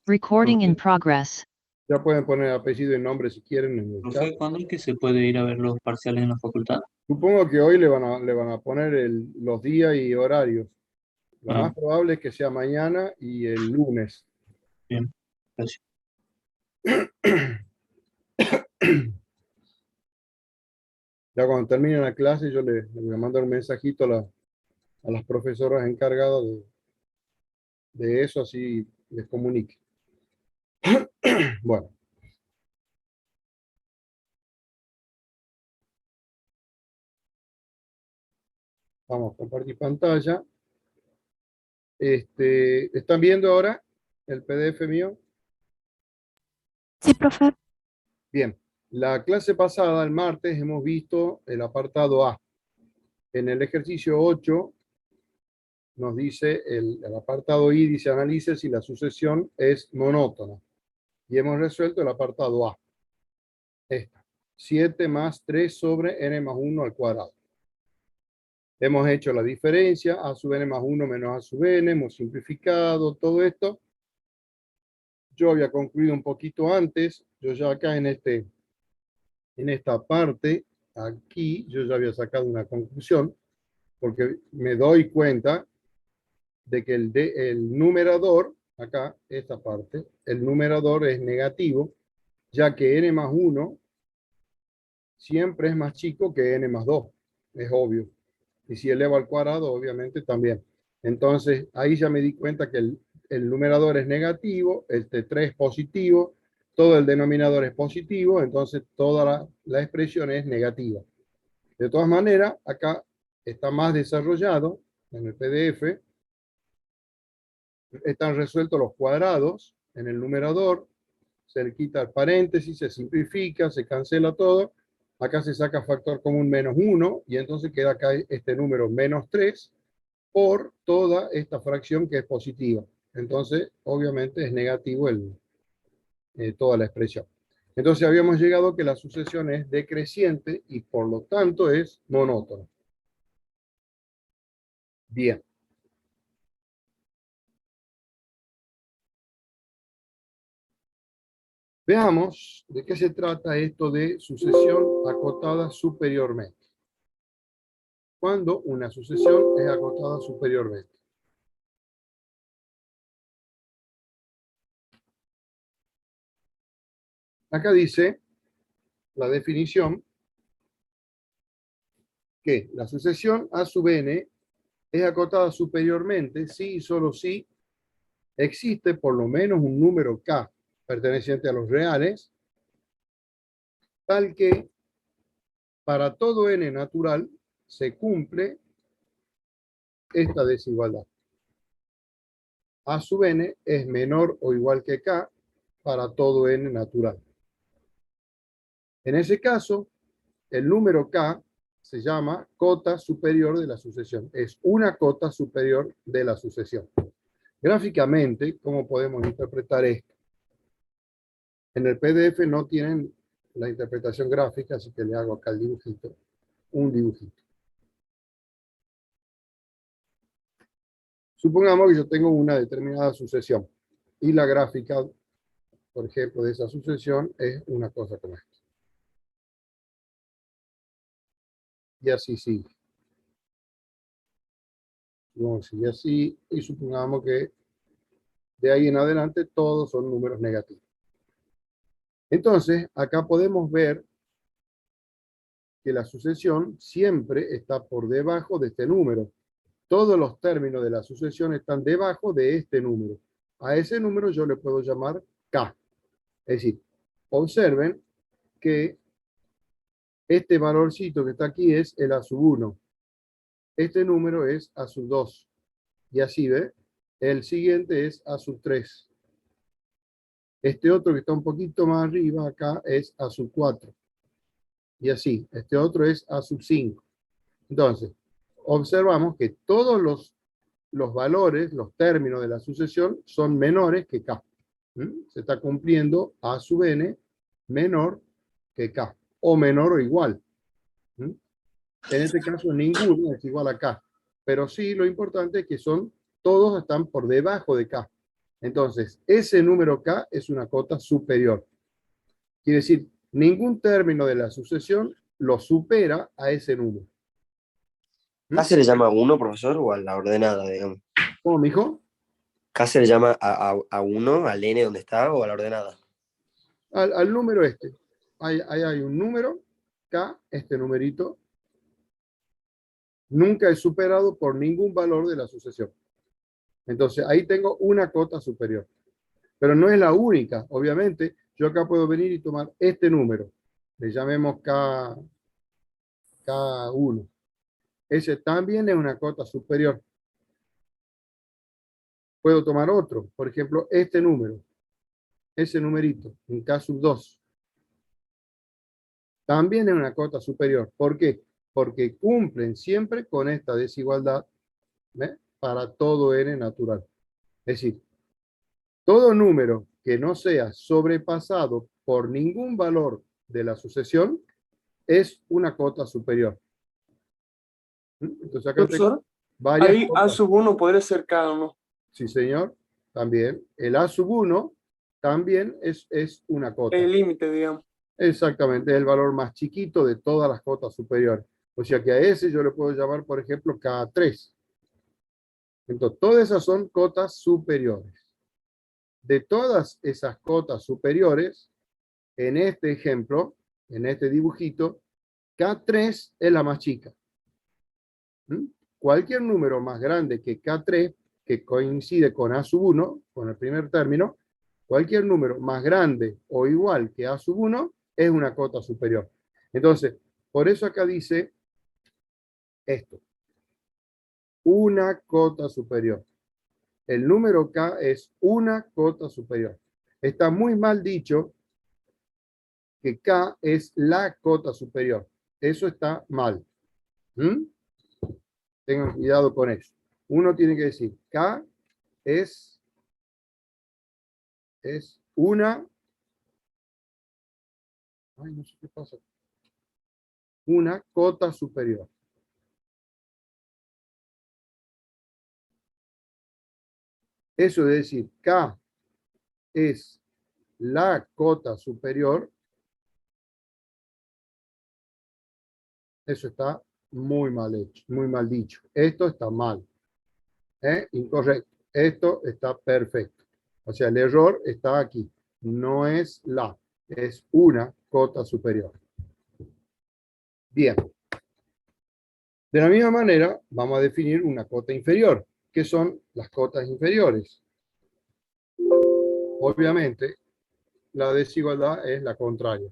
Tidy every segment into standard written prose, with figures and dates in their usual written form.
Recording in Profe, progress. Ya pueden poner apellido y nombre si quieren en el chat. profe, ¿cuándo es que se puede ir a ver los parciales en la facultad? Supongo que hoy le van a poner los días y horarios. Lo Ah, más probable es que sea mañana y el lunes. bien, gracias. Ya cuando termine la clase yo le voy a mandar un mensajito a las profesoras encargadas de eso, así les comunique. Bueno, vamos a compartir pantalla. ¿Están viendo ahora el PDF mío? Sí, profe. Bien, la clase pasada, el martes, hemos visto el apartado A. En el ejercicio 8 nos dice, el apartado I dice analice si la sucesión es monótona. Y hemos resuelto el apartado A. Esta. 7 más 3 sobre n más 1 al cuadrado. Hemos hecho la diferencia, a sub n más 1 menos a sub n, hemos simplificado todo esto. Yo había concluido un poquito antes, yo ya acá en esta parte, aquí, yo ya había sacado una conclusión, porque me doy cuenta de que el numerador, acá, esta parte, el numerador es negativo, ya que n más 1 siempre es más chico que n más 2, es obvio. Y si elevo al cuadrado, obviamente también. Entonces, ahí ya me di cuenta que el numerador es negativo, el T3 es positivo, todo el denominador es positivo, entonces toda la expresión es negativa. De todas maneras, acá está más desarrollado en el PDF. Están resueltos los cuadrados en el numerador, se le quita el paréntesis, se simplifica, se cancela todo. Acá se saca factor común menos 1 y entonces queda acá este número menos 3 por toda esta fracción que es positiva. Entonces, obviamente es negativo toda la expresión. Entonces habíamos llegado a que la sucesión es decreciente y por lo tanto es monótona. Bien. Veamos de qué se trata esto de sucesión acotada superiormente. Cuando una sucesión es acotada superiormente. Acá dice la definición que la sucesión a sub n es acotada superiormente si y solo si existe por lo menos un número k perteneciente a los reales, tal que para todo n natural se cumple esta desigualdad. A sub n es menor o igual que k para todo n natural. En ese caso, el número k se llama cota superior de la sucesión. Es una cota superior de la sucesión. Gráficamente, ¿cómo podemos interpretar esto? En el PDF no tienen la interpretación gráfica, así que le hago acá el dibujito, un dibujito. Supongamos que yo tengo una determinada sucesión y la gráfica, por ejemplo, de esa sucesión es una cosa como esta. Y así sigue. Vamos a seguir así y supongamos que de ahí en adelante todos son números negativos. Entonces, acá podemos ver que la sucesión siempre está por debajo de este número. Todos los términos de la sucesión están debajo de este número. A ese número yo le puedo llamar K. Es decir, observen que este valorcito que está aquí es el A sub 1. Este número es A sub 2. Y así, ¿ve? El siguiente es A sub 3. Este otro que está un poquito más arriba acá es A sub 4. Y así, este otro es A sub 5. Entonces, observamos que todos los valores, los términos de la sucesión son menores que K. Se está cumpliendo A sub n menor que K, o menor o igual. En este caso, ninguno es igual a K, pero sí lo importante es que todos están por debajo de K. Entonces, ese número K es una cota superior. Quiere decir, ningún término de la sucesión lo supera a ese número. ¿K se le llama 1, profesor, o a la ordenada, digamos? ¿Cómo, mijo? ¿K se le llama a 1, al n donde está, o a la ordenada? Al número este. Ahí hay un número, K, este numerito, nunca es superado por ningún valor de la sucesión. Entonces, ahí tengo una cota superior. Pero no es la única, obviamente. Yo acá puedo venir y tomar este número. Le llamemos K1. Ese también es una cota superior. Puedo tomar otro, por ejemplo, este número, ese numerito, en K sub 2. También es una cota superior. ¿Por qué? Porque cumplen siempre con esta desigualdad, ¿ve? Para todo n natural. Es decir, todo número que no sea sobrepasado por ningún valor de la sucesión es una cota superior. Entonces acá tengo Profesor, varias ahí A cotas. sub 1 podría ser K1. Sí, señor, también. El A sub 1 también es una cota. El límite, digamos. Exactamente, es el valor más chiquito de todas las cotas superiores. O sea que a ese yo le puedo llamar, por ejemplo, K3. Entonces, todas esas son cotas superiores. De todas esas cotas superiores, en este ejemplo, en este dibujito, K3 es la más chica. Cualquier número más grande que K3, que coincide con A sub 1, con el primer término, cualquier número más grande o igual que A sub 1 es una cota superior. Entonces, por eso acá dice esto. Una cota superior. El número K es una cota superior. Está muy mal dicho que K es la cota superior. Eso está mal. Tengan cuidado con eso. Uno tiene que decir K es una, ay, no sé qué pasa, una cota superior. Eso es decir, K es la cota superior. Eso está muy mal hecho, muy mal dicho. Esto está mal. Incorrecto. Esto está perfecto. O sea, el error está aquí. No es la, es una cota superior. Bien. De la misma manera, vamos a definir una cota inferior. ¿Qué son las cotas inferiores? Obviamente, la desigualdad es la contraria.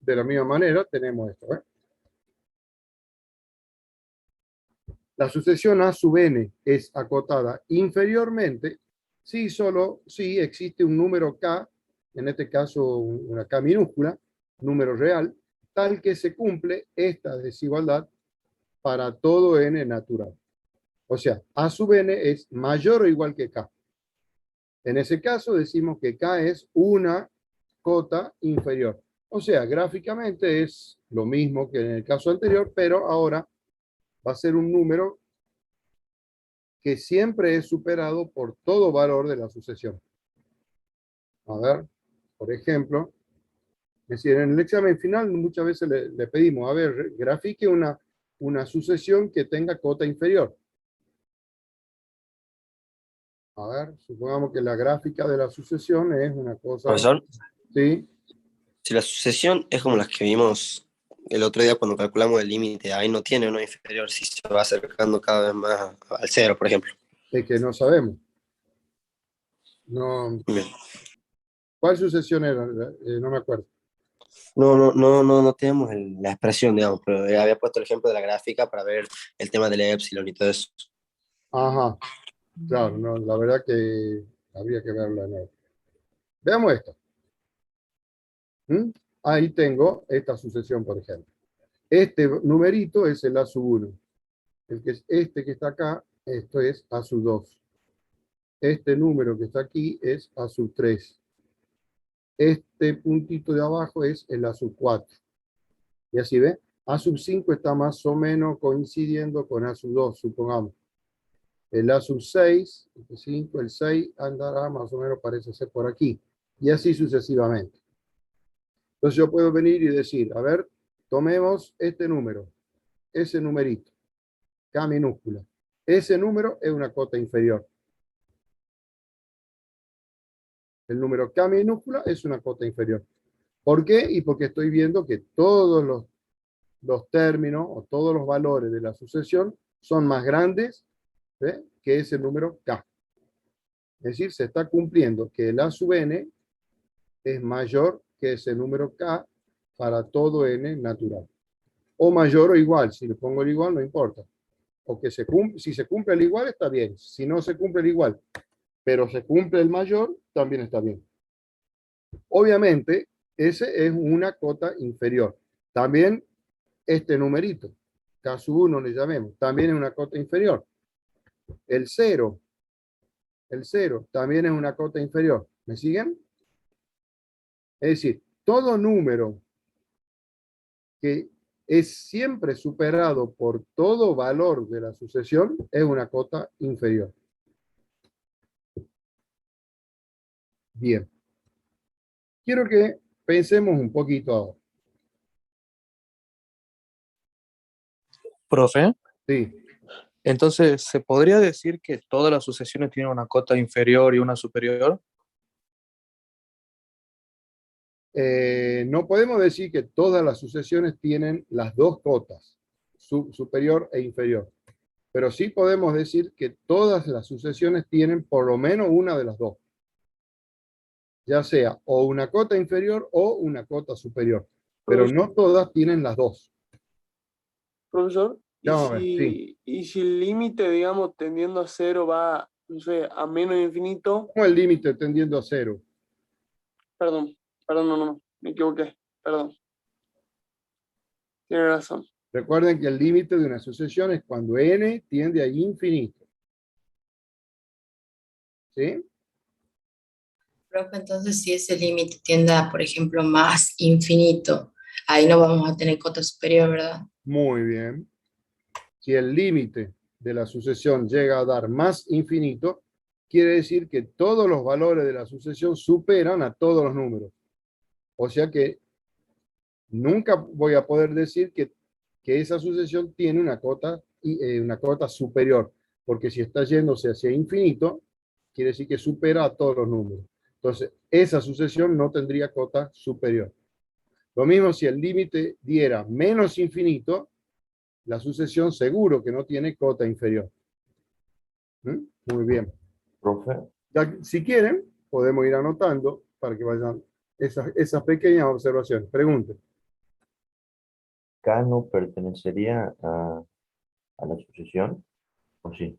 De la misma manera, tenemos esto. La sucesión A sub n es acotada inferiormente si solo si existe un número K, en este caso una K minúscula, número real, tal que se cumple esta desigualdad para todo n natural. O sea, A sub n es mayor o igual que K. En ese caso decimos que K es una cota inferior. O sea, gráficamente es lo mismo que en el caso anterior, pero ahora va a ser un número que siempre es superado por todo valor de la sucesión. A ver, por ejemplo, es decir, en el examen final muchas veces le pedimos, a ver, grafique una sucesión que tenga cota inferior. A ver, supongamos que la gráfica de la sucesión es una cosa... Profesor, ¿Sí? si la sucesión es como las que vimos el otro día cuando calculamos el límite, ahí no tiene uno inferior si se va acercando cada vez más al cero, por ejemplo. Es que no sabemos. No, Bien. ¿cuál sucesión era? No me acuerdo. No tenemos la expresión, digamos, pero había puesto el ejemplo de la gráfica para ver el tema del epsilon y todo eso. Ajá, claro, no, la verdad que habría que verla de nuevo. Veamos esto. Ahí tengo esta sucesión, por ejemplo. Este numerito es el A sub 1. El que es este que está acá, esto es A sub 2. Este número que está aquí es A sub 3. este puntito de abajo es el A sub 4. Y así ve, A sub 5 está más o menos coincidiendo con A sub 2, supongamos. El A sub 6, el 5, el 6 andará más o menos, parece ser por aquí. Y así sucesivamente. Entonces yo puedo venir y decir, a ver, tomemos este número, ese numerito, K minúscula. Ese número es una cota inferior. El número K minúscula es una cota inferior. ¿Por qué? Y porque estoy viendo que todos los términos o todos los valores de la sucesión son más grandes, ¿ve?, que ese número K. Es decir, se está cumpliendo que el A sub n es mayor que ese número K para todo n natural. O mayor o igual. Si le pongo el igual, no importa. O que si se cumple el igual, está bien. Si no se cumple el igual, pero se cumple el mayor, también está bien. Obviamente, ese es una cota inferior. También este numerito, K sub 1 le llamemos, también es una cota inferior. El 0 también es una cota inferior. ¿Me siguen? Es decir, todo número que es siempre superado por todo valor de la sucesión es una cota inferior. Bien. Quiero que pensemos un poquito ahora. Profe, Sí. entonces, ¿se podría decir que todas las sucesiones tienen una cota inferior y una superior? No podemos decir que todas las sucesiones tienen las dos cotas, superior e inferior. Pero sí podemos decir que todas las sucesiones tienen por lo menos una de las dos. Ya sea o una cota inferior o una cota superior. Pero no todas tienen las dos. Profesor, Ya vamos a ver, sí. y si el límite, digamos, tendiendo a cero va, no sé, a menos infinito, ¿Cómo el límite tendiendo a cero? perdón, no, me equivoqué, perdón. Tiene razón. Recuerden que el límite de una sucesión es cuando n tiende a infinito. ¿Sí? Profe, entonces si ese límite tiende a, por ejemplo, más infinito, ahí no vamos a tener cota superior, ¿verdad? Muy bien. Si el límite de la sucesión llega a dar más infinito, quiere decir que todos los valores de la sucesión superan a todos los números. O sea que nunca voy a poder decir que esa sucesión tiene una cota superior, porque si está yéndose hacia infinito, quiere decir que supera a todos los números. Entonces, esa sucesión no tendría cota superior. Lo mismo si el límite diera menos infinito, la sucesión seguro que no tiene cota inferior. ¿Mm? Muy bien. Profe, Ya, si quieren, podemos ir anotando para que vayan esas pequeñas observaciones. Pregunten. ¿K no pertenecería a la sucesión? ¿O sí?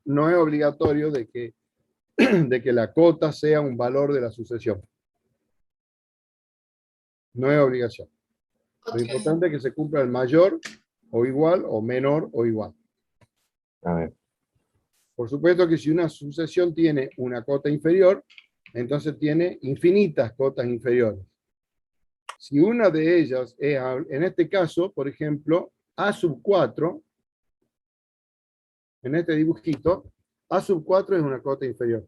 No es obligatorio de que la cota sea un valor de la sucesión. No es obligación. Lo importante es que se cumpla el mayor o igual o menor o igual. A ver, Por supuesto que si una sucesión tiene una cota inferior, entonces tiene infinitas cotas inferiores. Si una de ellas es, en este caso, por ejemplo, A sub 4, en este dibujito, A sub 4 es una cota inferior.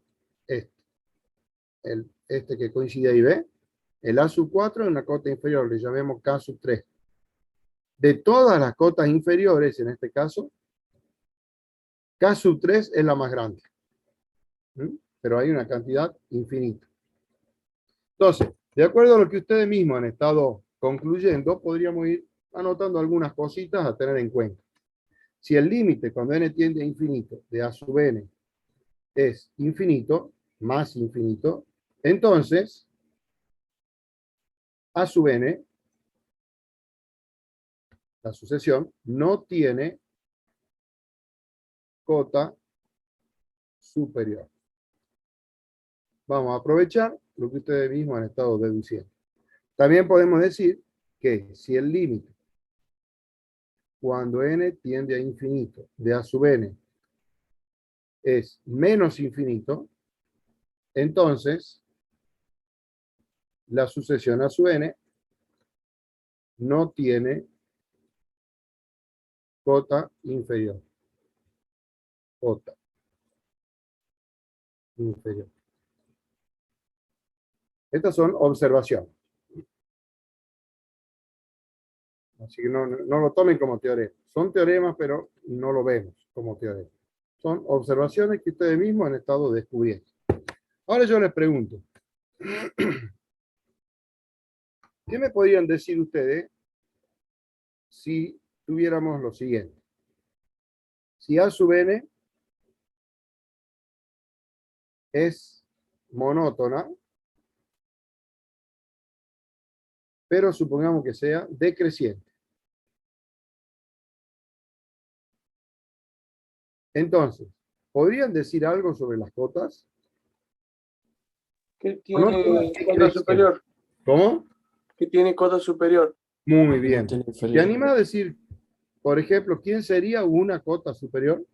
Este que coincide ahí, ¿ve? El A sub 4 es una cota inferior, le llamemos K sub 3. De todas las cotas inferiores, en este caso, K sub 3 es la más grande. Pero hay una cantidad infinita. Entonces, de acuerdo a lo que ustedes mismos han estado concluyendo, podríamos ir anotando algunas cositas a tener en cuenta. Si el límite cuando n tiende a infinito de A sub n es infinito, más infinito, entonces A sub n, la sucesión, no tiene cota superior. Vamos a aprovechar lo que ustedes mismos han estado deduciendo. También podemos decir que si el límite cuando n tiende a infinito de A sub n es menos infinito, entonces la sucesión a sub n no tiene cota inferior. Cota inferior. Estas son observaciones. Así que no lo tomen como teorema. Son teoremas, pero no lo vemos como teorema. Son observaciones que ustedes mismos han estado descubriendo. Ahora yo les pregunto, ¿qué me podrían decir ustedes si tuviéramos lo siguiente? Si A sub n es monótona, pero supongamos que sea decreciente. Entonces, ¿podrían decir algo sobre las cotas? Que Monótona tiene decreciente. cota superior. ¿Cómo? Que tiene cota superior. Muy bien. tiene ¿Te inferior. anima a decir, por ejemplo, quién sería una cota superior?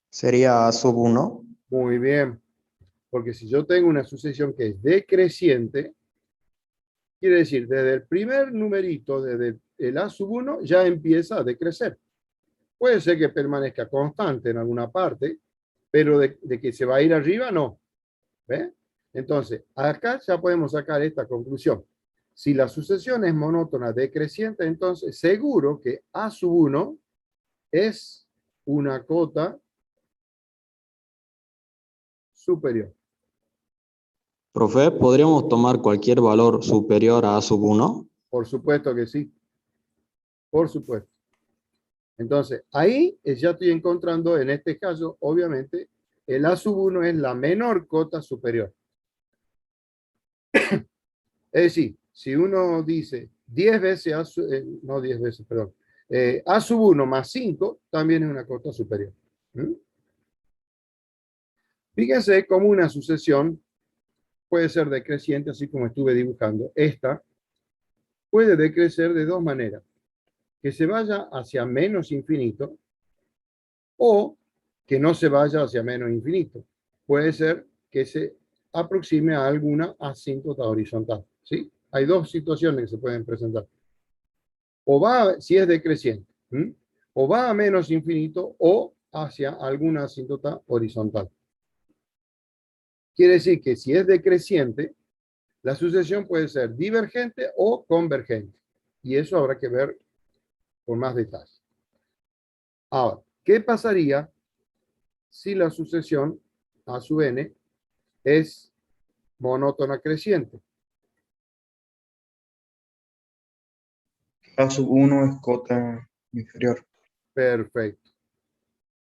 Sería A sub 1. Muy bien. Porque si yo tengo una sucesión que es decreciente, quiere decir, desde el primer numerito, desde el A sub 1, ya empieza a decrecer. Puede ser que permanezca constante en alguna parte, pero de que se va a ir arriba, no. ¿Ve? Entonces, acá ya podemos sacar esta conclusión. Si la sucesión es monótona decreciente, entonces seguro que A sub 1 es una cota superior. Profe, ¿podríamos tomar cualquier valor superior a A sub 1? Por supuesto que sí. Por supuesto. Entonces, ahí ya estoy encontrando, en este caso, obviamente, el A sub 1 es la menor cota superior. Es decir, si uno dice 10 veces A sub, no 10 veces, perdón, A sub 1 más 5 también es una cota superior. ¿Mm? Fíjense cómo una sucesión puede ser decreciente, así como estuve dibujando. Esta puede decrecer de dos maneras. Que se vaya hacia menos infinito o que no se vaya hacia menos infinito. Puede ser que se aproxime a alguna asíntota horizontal. ¿Sí? Hay dos situaciones que se pueden presentar. O va, si es decreciente, o va a menos infinito o hacia alguna asíntota horizontal. Quiere decir que si es decreciente, la sucesión puede ser divergente o convergente. Y eso habrá que ver con más detalle. Ahora, ¿qué pasaría si la sucesión A sub n es monótona creciente? A sub 1 es cota inferior. Perfecto.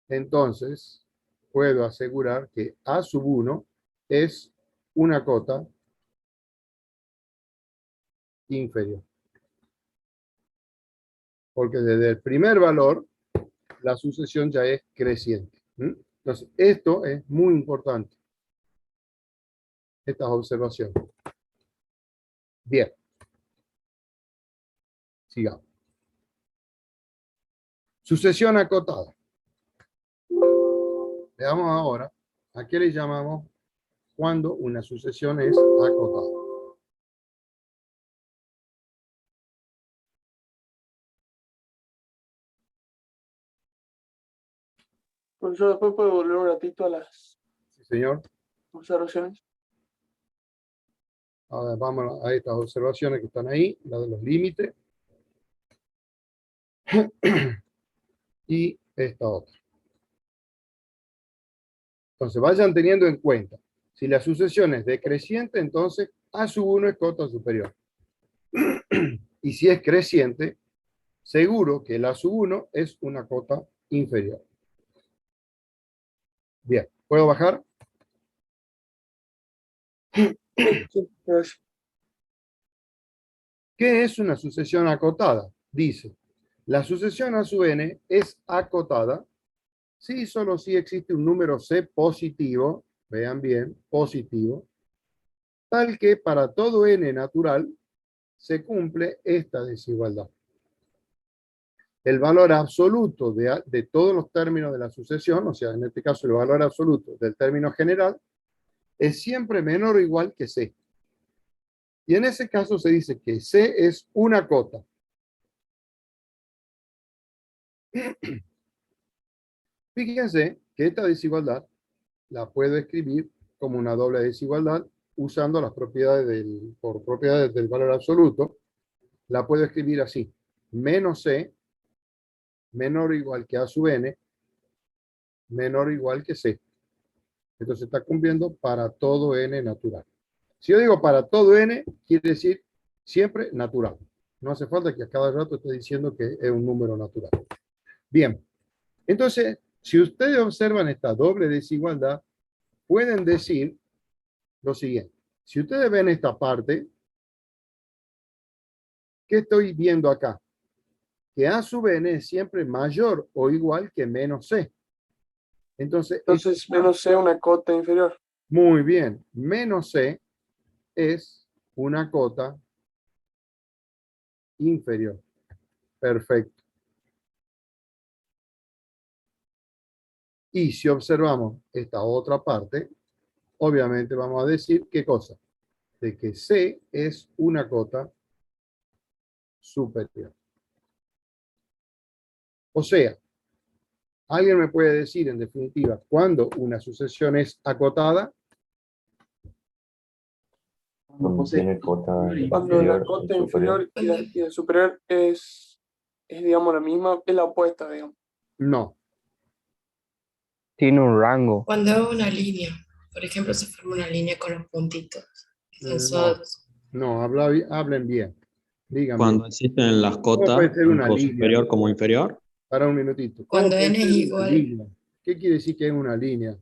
Entonces, puedo asegurar que A sub 1 es una cota inferior. Porque desde el primer valor, la sucesión ya es creciente. Entonces, esto es muy importante. Estas observaciones. Bien. Sigamos. Sucesión acotada. Veamos ahora a qué le llamamos cuando una sucesión es acotada. Profesor, después puede volver un ratito a las Sí, señor. observaciones. Ahora vamos a estas observaciones que están ahí, la de los límites. Y esta otra. Entonces vayan teniendo en cuenta. Si la sucesión es decreciente, entonces A sub 1 es cota superior. Y si es creciente, seguro que el A sub 1 es una cota inferior. Bien, ¿puedo bajar? Sí, gracias. ¿Qué es una sucesión acotada? Dice, la sucesión A sub n es acotada si solo si existe un número C positivo, vean bien, positivo, tal que para todo n natural se cumple esta desigualdad. El valor absoluto de todos los términos de la sucesión, o sea, en este caso el valor absoluto del término general, es siempre menor o igual que C. Y en ese caso se dice que C es una cota. Fíjense que esta desigualdad la puedo escribir como una doble desigualdad usando las propiedades por propiedades del valor absoluto. La puedo escribir así: menos C menor o igual que A sub n menor o igual que C. Entonces está cumpliendo para todo n natural. Si yo digo para todo n, quiere decir siempre natural. No hace falta que a cada rato esté diciendo que es un número natural. Bien, entonces, si ustedes observan esta doble desigualdad, pueden decir lo siguiente. Si ustedes ven esta parte, ¿qué estoy viendo acá? Que A sub n es siempre mayor o igual que menos C. Entonces menos C una cota inferior. muy bien. Menos C es una cota inferior. Perfecto. Y si observamos esta otra parte, obviamente vamos a decir, ¿qué cosa? De que C es una cota superior. O sea, ¿alguien me puede decir, en definitiva, cuándo una sucesión es acotada? Cuando tiene cota Cuando la inferior cota y superior. inferior y la superior es, digamos, la misma, es la opuesta, digamos. No. Tiene un rango. Cuando es una línea, por ejemplo, se forma una línea con los puntitos. Entonces, No, hablen bien. Díganme. Cuando existen las ¿Cómo puede cotas, ser una tanto línea? superior como inferior. Para un minutito. ¿Cómo cuando puede n es ser una igual, línea? ¿Qué quiere decir que es una línea?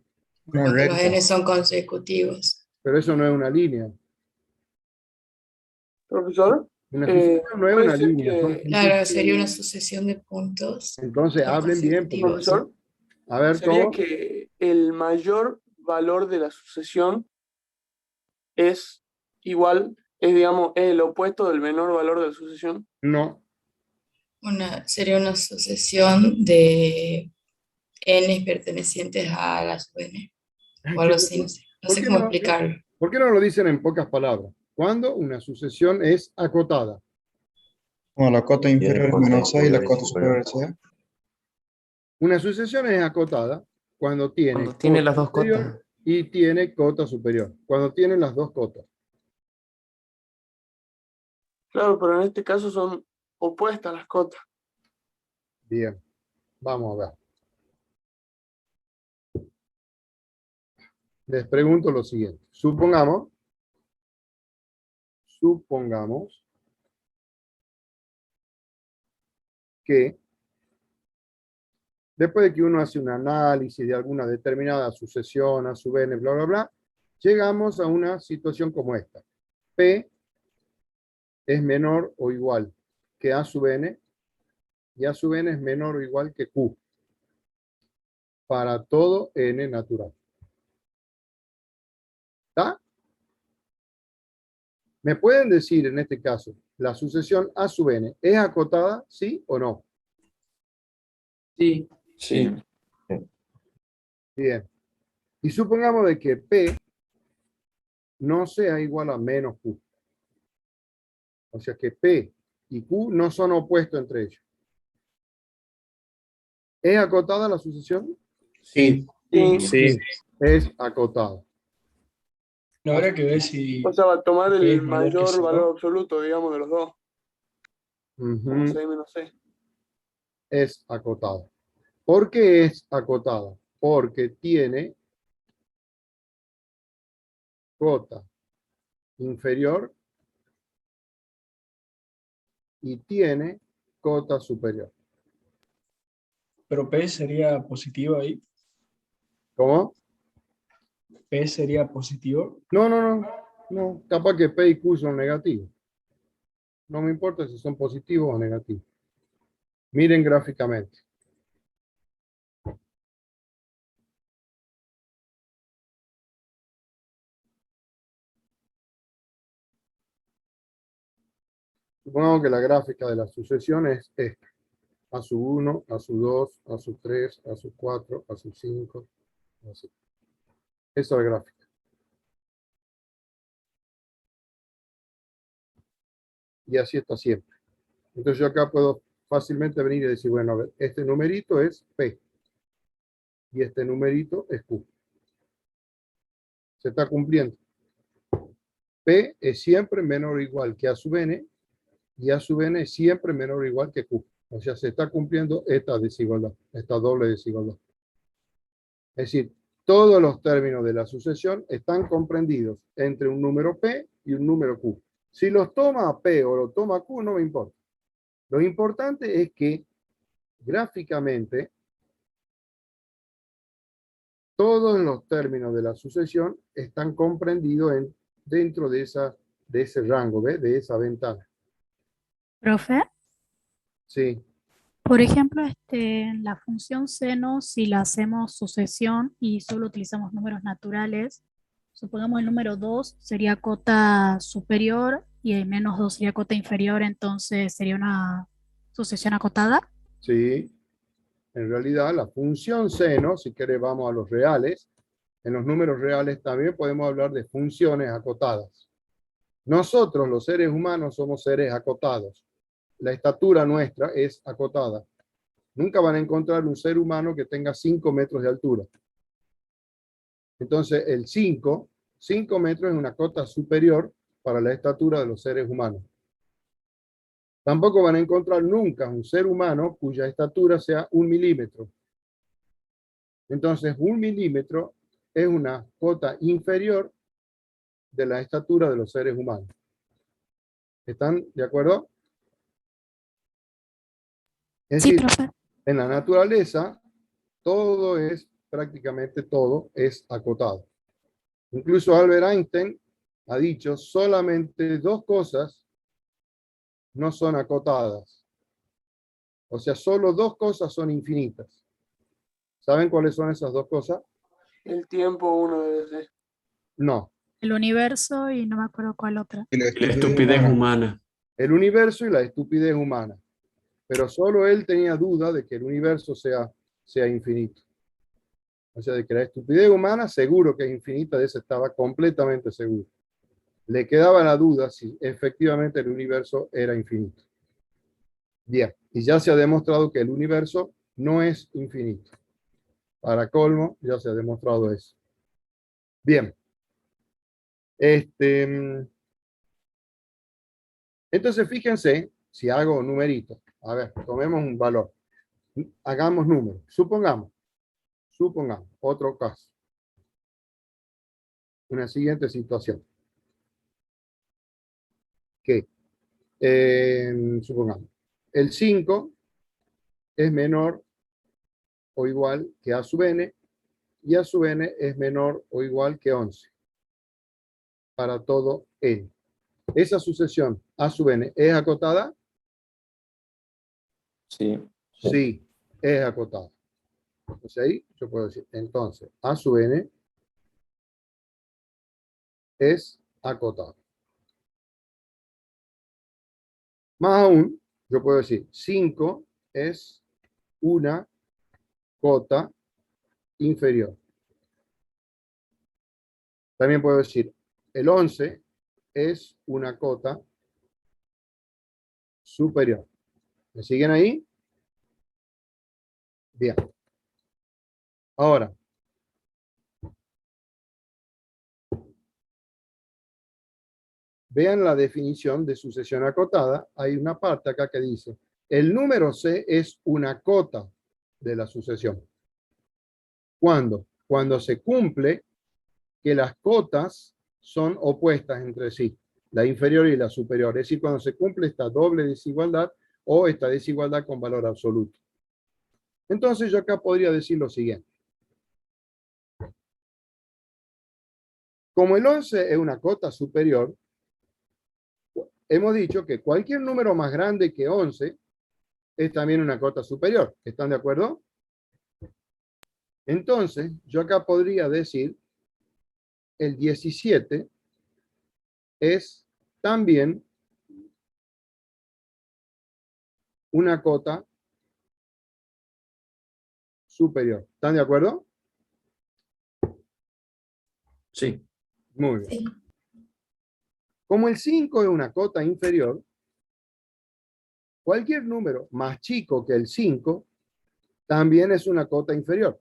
cuando los n son consecutivos. Pero eso no es una línea. Profesor, Una sucesión no es puede una ser línea. Son que, Claro, sería una sucesión de puntos Entonces, no hablen bien. consecutivos. profesor, A ver, sería ¿cómo? que el mayor valor de la sucesión es igual, es, digamos, es el opuesto del menor valor de la sucesión. No. Sería una sucesión de n pertenecientes a la sub n. O algo así, no sé. No ¿Por sé qué cómo no? explicarlo. ¿Por qué no lo dicen en pocas palabras? Cuando una sucesión es acotada. Bueno, la cota Tiene inferior es cota menos C y la inferior y cota superior. superior es C. Una sucesión es acotada cuando tiene Cuando tiene cota las dos inferior cotas. y tiene cota superior. Cuando tiene las dos cotas. Claro, pero en este caso son opuestas las cotas. Bien. Vamos a ver. Les pregunto lo siguiente. Supongamos que después de que uno hace un análisis de alguna determinada sucesión, a sub n, bla, bla, bla, llegamos a una situación como esta. P es menor o igual que A sub n y A sub n es menor o igual que Q para todo n natural. ¿Está? ¿Me pueden decir en este caso, la sucesión A sub n es acotada, sí o no? Sí. Sí. Bien. Y supongamos de que P no sea igual a menos Q. O sea que P y Q no son opuestos entre ellos. ¿Es acotada la sucesión? Sí. Sí. Es acotada. No, habría que ver si O sea, va a tomar P el es mayor que mayor cero. valor absoluto, digamos, de los dos. Ujú. Como C menos C. Es acotada. ¿Por qué es acotada? Porque tiene cota inferior y tiene cota superior. Pero P sería positivo ahí. ¿Cómo? P sería positivo. No. Capaz que P y Q son negativos. No me importa si son positivos o negativos. Miren gráficamente. Supongamos que la gráfica de la sucesión es esta. A sub 1, a sub 2, a sub 3, a sub 4, a sub 5, así. Esa es la gráfica. y así está siempre. Entonces yo acá puedo fácilmente venir y decir, bueno, a ver, este numerito es P y este numerito es Q. Se está cumpliendo. P es siempre menor o igual que A sub n y A sub n es siempre menor o igual que Q. O sea, se está cumpliendo esta desigualdad, esta doble desigualdad. Es decir, todos los términos de la sucesión están comprendidos entre un número P y un número Q. Si los toma P o los toma Q, no me importa. Lo importante es que gráficamente todos los términos de la sucesión están comprendidos dentro de ese rango, ¿ves? De esa ventana. Profe, Sí, por ejemplo, la función seno, si la hacemos sucesión y solo utilizamos números naturales, supongamos el número 2 sería cota superior y el menos 2 sería cota inferior, entonces sería una sucesión acotada. sí. En realidad, la función seno, si querés vamos a los reales, en los números reales también podemos hablar de funciones acotadas. Nosotros, los seres humanos, somos seres acotados. La estatura nuestra es acotada. Nunca van a encontrar un ser humano que tenga 5 metros de altura. Entonces, el 5 metros es una cota superior para la estatura de los seres humanos. Tampoco van a encontrar nunca un ser humano cuya estatura sea 1 milímetro. Entonces, 1 milímetro es una cota inferior de la estatura de los seres humanos. ¿Están de acuerdo? Es Sí, decir, profe. en la naturaleza, prácticamente todo es acotado. Incluso Albert Einstein ha dicho, solamente 2 cosas no son acotadas. O sea, solo 2 cosas son infinitas. ¿Saben cuáles son esas 2 cosas? El tiempo uno debe ser. No. El universo y no me acuerdo cuál otra. La estupidez humana. El universo y la estupidez humana. Pero solo él tenía duda de que el universo sea infinito. O sea, de que la estupidez humana seguro que es infinita, de eso estaba completamente seguro. Le quedaba la duda si efectivamente el universo era infinito. Bien, y ya se ha demostrado que el universo no es infinito. Para colmo, ya se ha demostrado eso. Bien. Entonces, fíjense, si hago numeritos. A ver, tomemos un valor. Hagamos números. Supongamos, otro caso. Una siguiente situación. Que, supongamos, el 5 es menor o igual que A sub n, y A sub n es menor o igual que 11. Para todo n. Esa sucesión A sub n es acotada. Sí. Sí, es acotada. Entonces ahí yo puedo decir, entonces A sub n es acotado. Más aún, yo puedo decir 5 es una cota inferior. También puedo decir el 11 es una cota superior. ¿Me siguen ahí? Bien. Ahora, vean la definición de sucesión acotada. Hay una parte acá que dice, el número C es una cota de la sucesión. ¿Cuándo? Cuando se cumple que las cotas son opuestas entre sí, la inferior y la superior. Es decir, cuando se cumple esta doble desigualdad o esta desigualdad con valor absoluto. Entonces yo acá podría decir lo siguiente. Como el 11 es una cota superior, hemos dicho que cualquier número más grande que 11 es también una cota superior. ¿Están de acuerdo? Entonces, yo acá podría decir el 17 es también una cota superior. ¿Están de acuerdo? Sí. Muy bien. Como el 5 es una cota inferior, cualquier número más chico que el 5 también es una cota inferior.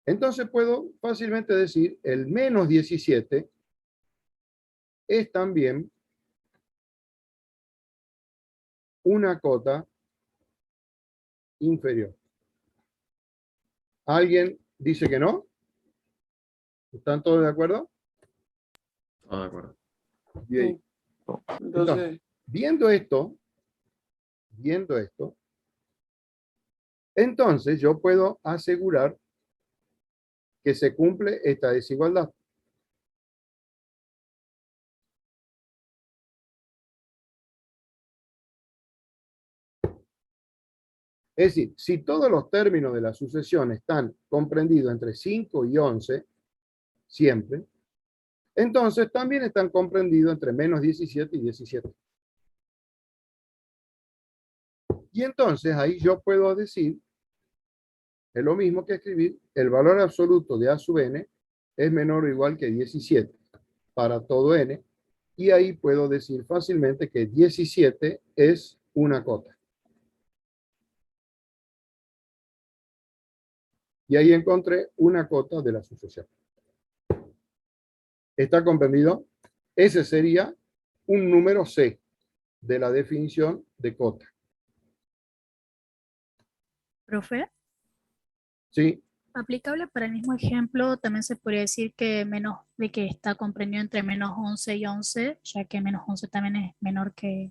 Entonces puedo fácilmente decir el menos 17 es también una cota inferior. ¿Alguien dice que no? ¿Están todos de acuerdo? Todo de acuerdo. Bien. Entonces, Viendo esto, entonces yo puedo asegurar que se cumple esta desigualdad. Es decir, si todos los términos de la sucesión están comprendidos entre 5 y 11, siempre, entonces también están comprendidos entre menos 17 y 17. Y entonces ahí yo puedo decir, es lo mismo que escribir, el valor absoluto de A sub n es menor o igual que 17 para todo n, y ahí puedo decir fácilmente que 17 es una cota. Y ahí encontré una cota de la sucesión. ¿Está comprendido? Ese sería un número C de la definición de cota. Profe, ¿Sí? aplicable para el mismo ejemplo, también se podría decir que de que está comprendido entre menos 11 y 11, ya que menos 11 también es menor que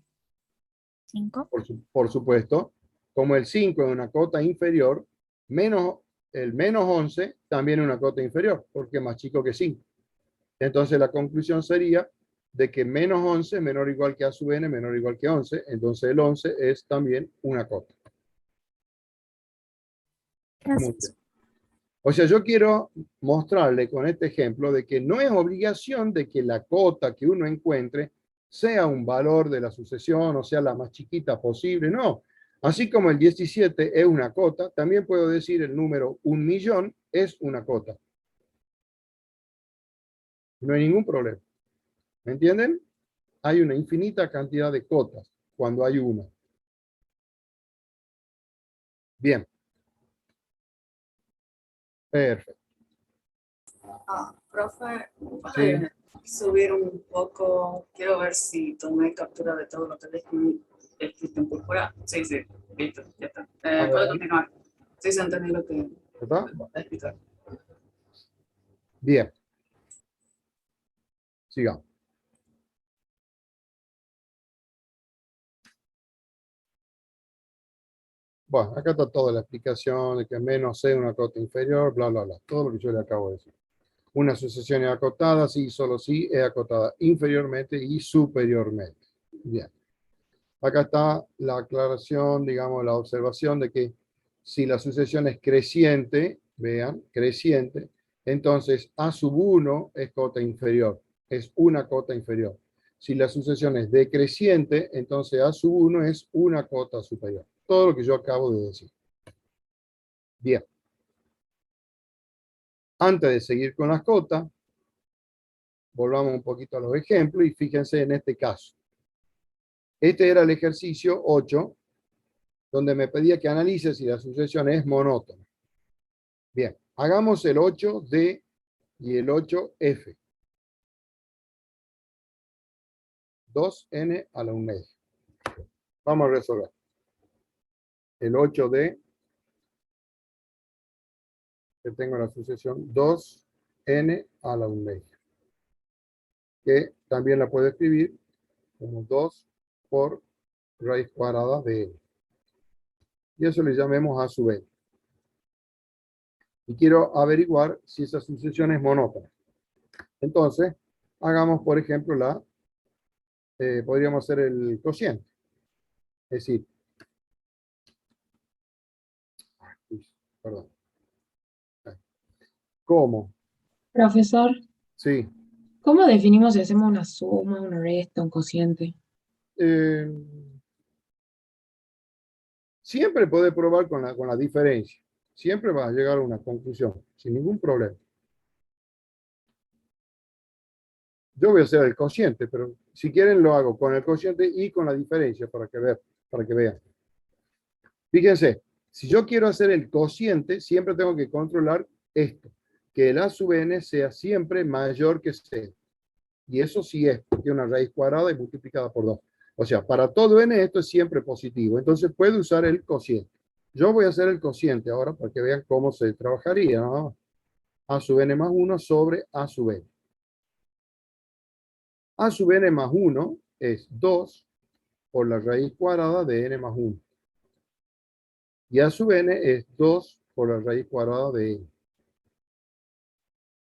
5. Por supuesto. Como el 5 es una cota inferior, el menos 11 también es una cota inferior, porque es más chico que 5. Entonces la conclusión sería de que menos 11 es menor o igual que A sub n, menor o igual que 11. Entonces el 11 es también una cota. Muy bien. O sea, yo quiero mostrarle con este ejemplo de que no es obligación de que la cota que uno encuentre sea un valor de la sucesión, o sea, la más chiquita posible. No. Así como el 17 es una cota, también puedo decir el número 1.000.000 es una cota. No hay ningún problema. ¿Me entienden? Hay una infinita cantidad de cotas cuando hay una. Bien. Perfecto. Profe, Sí. subir un poco, quiero ver si tomé captura de todo lo que le escrito en púrpura. Sí, sí, listo, ya está. Puedo continuar. Sí, se entendió lo que ¿Está? he escrito. Bien. Sigamos. Bueno, acá está toda la explicación de que menos C una cota inferior, bla, bla, bla. Todo lo que yo le acabo de decir. Una sucesión es acotada, sí, solo sí, es acotada inferiormente y superiormente. Bien. Acá está la aclaración, digamos, la observación de que si la sucesión es creciente, vean, creciente, entonces A sub 1 es cota inferior, es una cota inferior. Si la sucesión es decreciente, entonces A sub 1 es una cota superior. Todo lo que yo acabo de decir. Bien. Antes de seguir con las cotas, volvamos un poquito a los ejemplos y fíjense en este caso. Este era el ejercicio 8, donde me pedía que analice si la sucesión es monótona. Bien, hagamos el 8D y el 8F. 2n a la 1/2. Vamos a resolver. El 8D, que tengo la sucesión 2n a la 1/2. Que también la puedo escribir como 2 por raíz cuadrada de n. Y eso le llamemos a sub n. Y quiero averiguar si esa sucesión es monótona. Entonces, hagamos, por ejemplo, podríamos hacer el cociente. Es decir, perdón. ¿Cómo? Profesor, Sí. ¿cómo definimos si hacemos una suma, una resta, un cociente? Siempre podés probar con la diferencia. Siempre vas a llegar a una conclusión, sin ningún problema. Yo voy a hacer el cociente, pero si quieren lo hago con el cociente y con la diferencia para que vean. Fíjense, si yo quiero hacer el cociente, siempre tengo que controlar esto, que el a sub n sea siempre mayor que 0. Y eso sí es, porque es una raíz cuadrada y multiplicada por 2. O sea, para todo n esto es siempre positivo. Entonces puedo usar el cociente. Yo voy a hacer el cociente ahora para que vean cómo se trabajaría, ¿no? A sub n más 1 sobre a sub n. A sub n más 1 es 2 por la raíz cuadrada de n más 1. Y a sub n es 2 por la raíz cuadrada de n.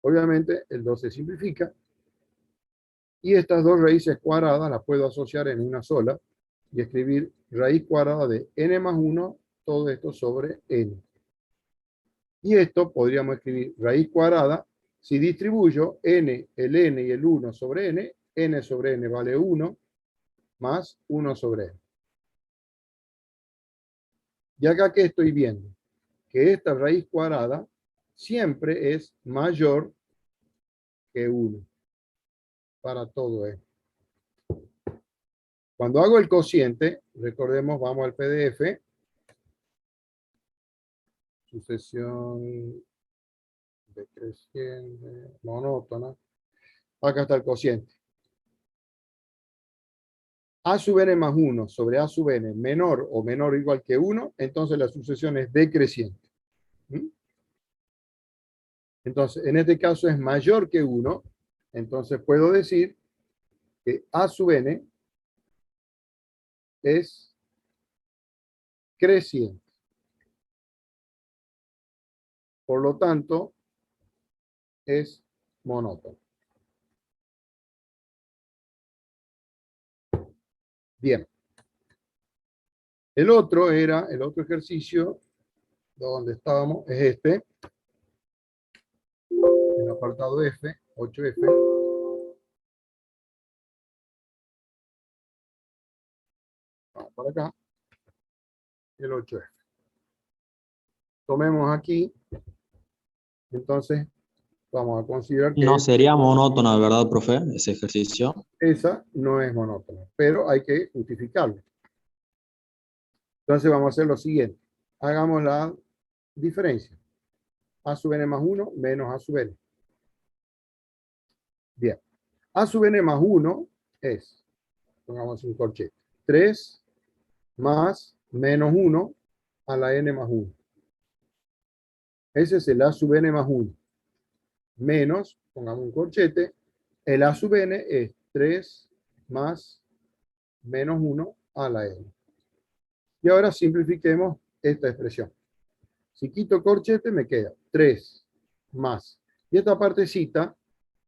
Obviamente el 2 se simplifica. Y estas dos raíces cuadradas las puedo asociar en una sola y escribir raíz cuadrada de n más 1, todo esto sobre n. Y esto podríamos escribir raíz cuadrada, si distribuyo n, el n y el 1 sobre n sobre n vale 1, más 1 sobre n. Y acá, ¿qué estoy viendo? Que esta raíz cuadrada siempre es mayor que 1 para todo esto. Cuando hago el cociente, recordemos, vamos al PDF, sucesión decreciente, monótona. Acá está el cociente. A sub n más 1 sobre a sub n menor o menor o igual que 1, entonces la sucesión es decreciente. Entonces, en este caso es mayor que 1, entonces puedo decir que a sub n es creciente. Por lo tanto, es monótono. Bien. El otro ejercicio donde estábamos, es este. El apartado F, 8F. Vamos para acá. El 8F. Tomemos aquí. Entonces, vamos a considerar que... No sería monótono, ¿verdad, profe? Ese ejercicio. Esa no es monótona, pero hay que justificarlo. Entonces vamos a hacer lo siguiente. Hagamos la diferencia. A sub n más 1 menos a sub n. Bien. A sub n más 1 es, pongamos un corchete, 3 más menos 1 a la n más 1. Ese es el a sub n más 1. Menos, pongamos un corchete, el a sub n es 3 más menos 1 a la n. Y ahora simplifiquemos esta expresión. Si quito corchete me queda 3 más. Y esta partecita,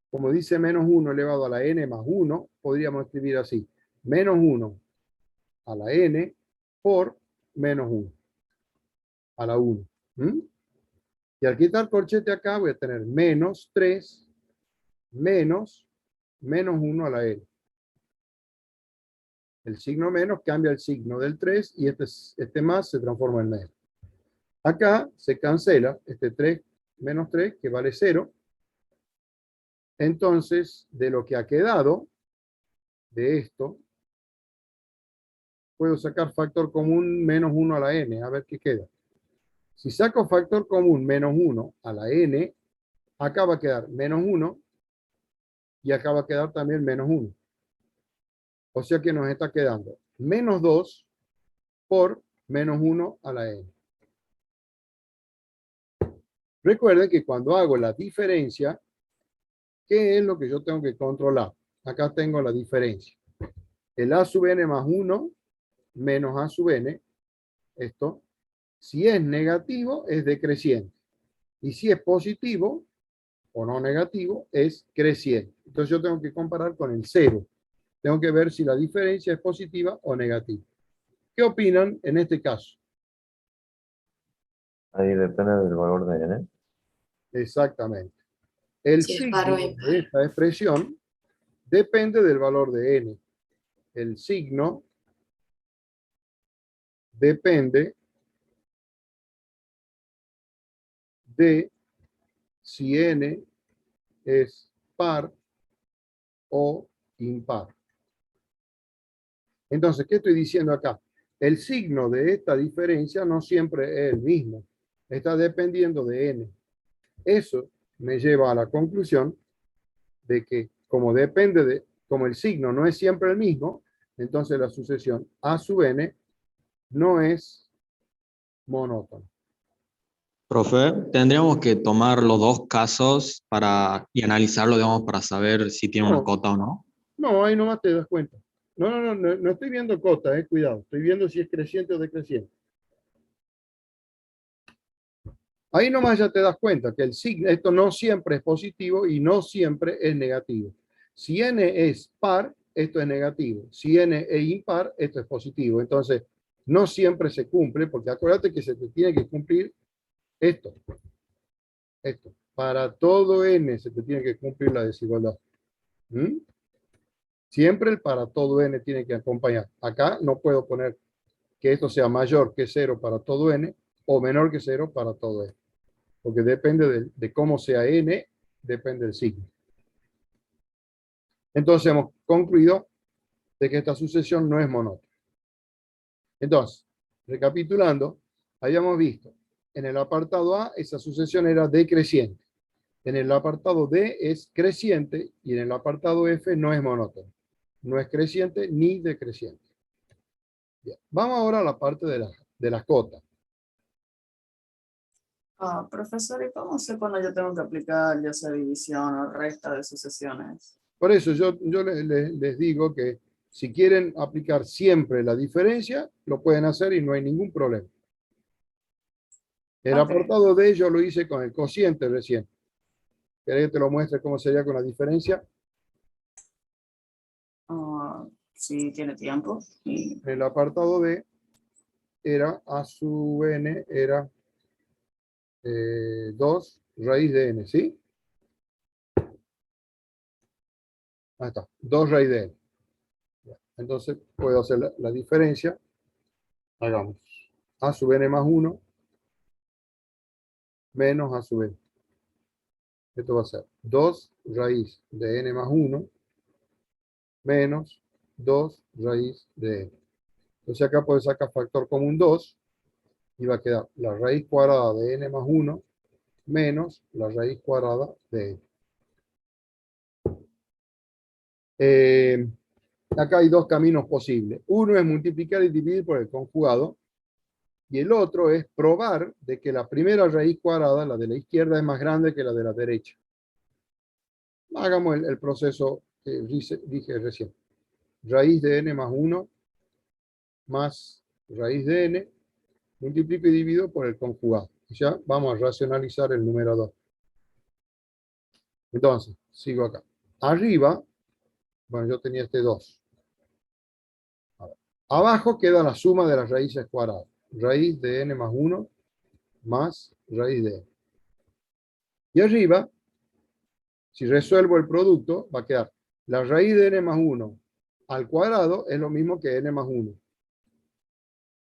como dice menos 1 elevado a la n más 1, podríamos escribir así. Menos 1 a la n por menos 1 a la 1. Y al quitar corchete acá voy a tener menos 3 menos 1 a la n. El signo menos cambia el signo del 3 y este más se transforma en menos. Acá se cancela este 3 menos 3 que vale 0. Entonces, de lo que ha quedado de esto, puedo sacar factor común menos 1 a la n. A ver qué queda. Si saco factor común menos 1 a la n, acá va a quedar menos 1 y acá va a quedar también menos 1. O sea que nos está quedando menos 2 por menos 1 a la n. Recuerden que cuando hago la diferencia, ¿qué es lo que yo tengo que controlar? Acá tengo la diferencia. El a sub n más 1 menos a sub n, esto, si es negativo, es decreciente. Y si es positivo o no negativo, es creciente. Entonces yo tengo que comparar con el 0. Tengo que ver si la diferencia es positiva o negativa. ¿Qué opinan en este caso? Ahí depende del valor de n. Exactamente. El Si es signo par o impar. de esta expresión depende del valor de n. El signo depende de si n es par o impar. Entonces, ¿qué estoy diciendo acá? el signo de esta diferencia no siempre es el mismo. Está dependiendo de n. Eso me lleva a la conclusión de que como el signo no es siempre el mismo, entonces la sucesión a sub n no es monótona. Profe, tendríamos que tomar los dos casos y analizarlo, digamos, para saber si tiene una No. cota o no. No, ahí nomás te das cuenta. No estoy viendo cota, cuidado. Estoy viendo si es creciente o decreciente. Ahí nomás ya te das cuenta que el signo, esto no siempre es positivo y no siempre es negativo. Si n es par, esto es negativo. Si n es impar, esto es positivo. Entonces, no siempre se cumple, porque acuérdate que se te tiene que cumplir esto. Esto. Para todo n se te tiene que cumplir la desigualdad. ¿Mm? Siempre el para todo n tiene que acompañar. Acá no puedo poner que esto sea mayor que 0 para todo n o menor que 0 para todo n. Porque depende de cómo sea n, depende del signo. Entonces hemos concluido de que esta sucesión no es monótona. Entonces, recapitulando, habíamos visto en el apartado A esa sucesión era decreciente. En el apartado D es creciente y en el apartado F no es monótona. No es creciente ni decreciente. Bien. Vamos ahora a la parte de las cotas. Profesor, ¿y cómo sé cuando yo tengo que aplicar ya sea división o resta de sucesiones? Por eso yo les digo que si quieren aplicar siempre la diferencia, lo pueden hacer y no hay ningún problema. El apartado D yo lo hice con el cociente recién. ¿Querés que te lo muestre cómo sería con la diferencia? Si tiene tiempo. En el apartado D era a sub n era 2 raíz de n, ¿sí? Ahí está, 2 raíz de n. Entonces puedo hacer la diferencia. Hagamos a sub n más 1 menos a sub n. Esto va a ser 2 raíz de n más 1 menos 2 raíz de n. Entonces acá puedo sacar factor común 2 y va a quedar la raíz cuadrada de n más 1 menos la raíz cuadrada de n. Acá hay dos caminos posibles. Uno es multiplicar y dividir por el conjugado y el otro es probar de que la primera raíz cuadrada, la de la izquierda, es más grande que la de la derecha. Hagamos el proceso que dije recién. Raíz de n más 1 más raíz de n, multiplico y divido por el conjugado. Ya vamos a racionalizar el numerador. Entonces, sigo acá. Arriba, bueno, yo tenía este 2. Abajo queda la suma de las raíces cuadradas. Raíz de n más 1 más raíz de n. Y arriba, si resuelvo el producto, va a quedar la raíz de n más 1 al cuadrado es lo mismo que n más 1.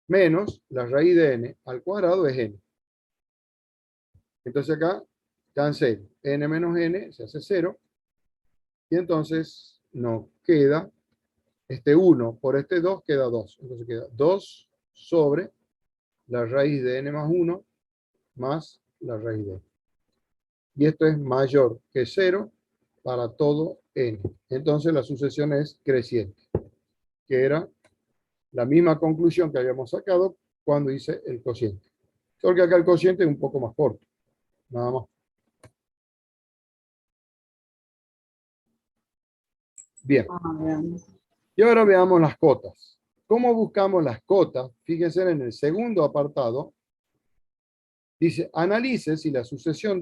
Menos la raíz de n al cuadrado es n. Entonces acá cancelo. N menos n se hace 0. Y entonces nos queda este 1 por este 2 queda 2. Entonces queda 2 sobre la raíz de n más 1 más la raíz de n. Y esto es mayor que 0 para todo n. Entonces la sucesión es creciente, que era la misma conclusión que habíamos sacado cuando hice el cociente. Solo que acá el cociente es un poco más corto. Nada más. Bien. Y ahora veamos las cotas. ¿Cómo buscamos las cotas? Fíjense en el segundo apartado. Dice, analice si la sucesión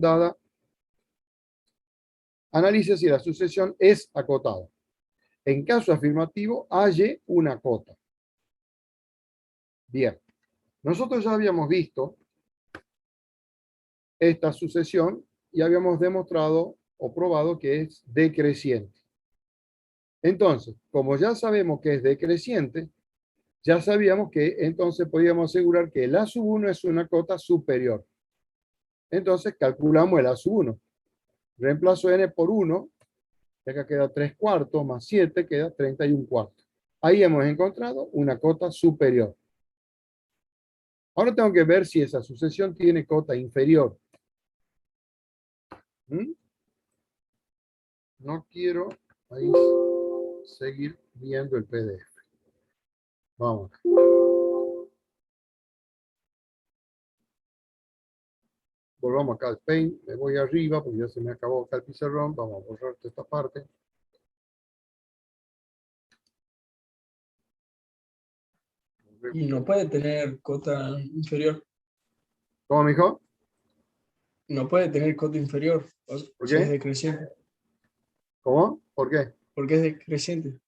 es acotada. En caso afirmativo, halle una cota. Bien. Nosotros ya habíamos visto esta sucesión y habíamos demostrado o probado que es decreciente. Entonces, como ya sabemos que es decreciente, ya sabíamos que entonces podíamos asegurar que el A sub 1 es una cota superior. Entonces calculamos el A sub 1. Reemplazo n por 1, y acá queda 3 cuartos más 7, queda 31 cuartos. Ahí hemos encontrado una cota superior. Ahora tengo que ver si esa sucesión tiene cota inferior. No quiero ahí seguir viendo el PDF. Vamos. Volvamos acá al Paint. Me voy arriba porque ya se me acabó acá el pizarrón. Vamos a borrar toda esta parte. Y no puede tener cota inferior. ¿Cómo, mijo? No puede tener cota inferior. ¿Por Si es qué? decreciente. ¿Cómo? ¿Por qué? Porque es decreciente.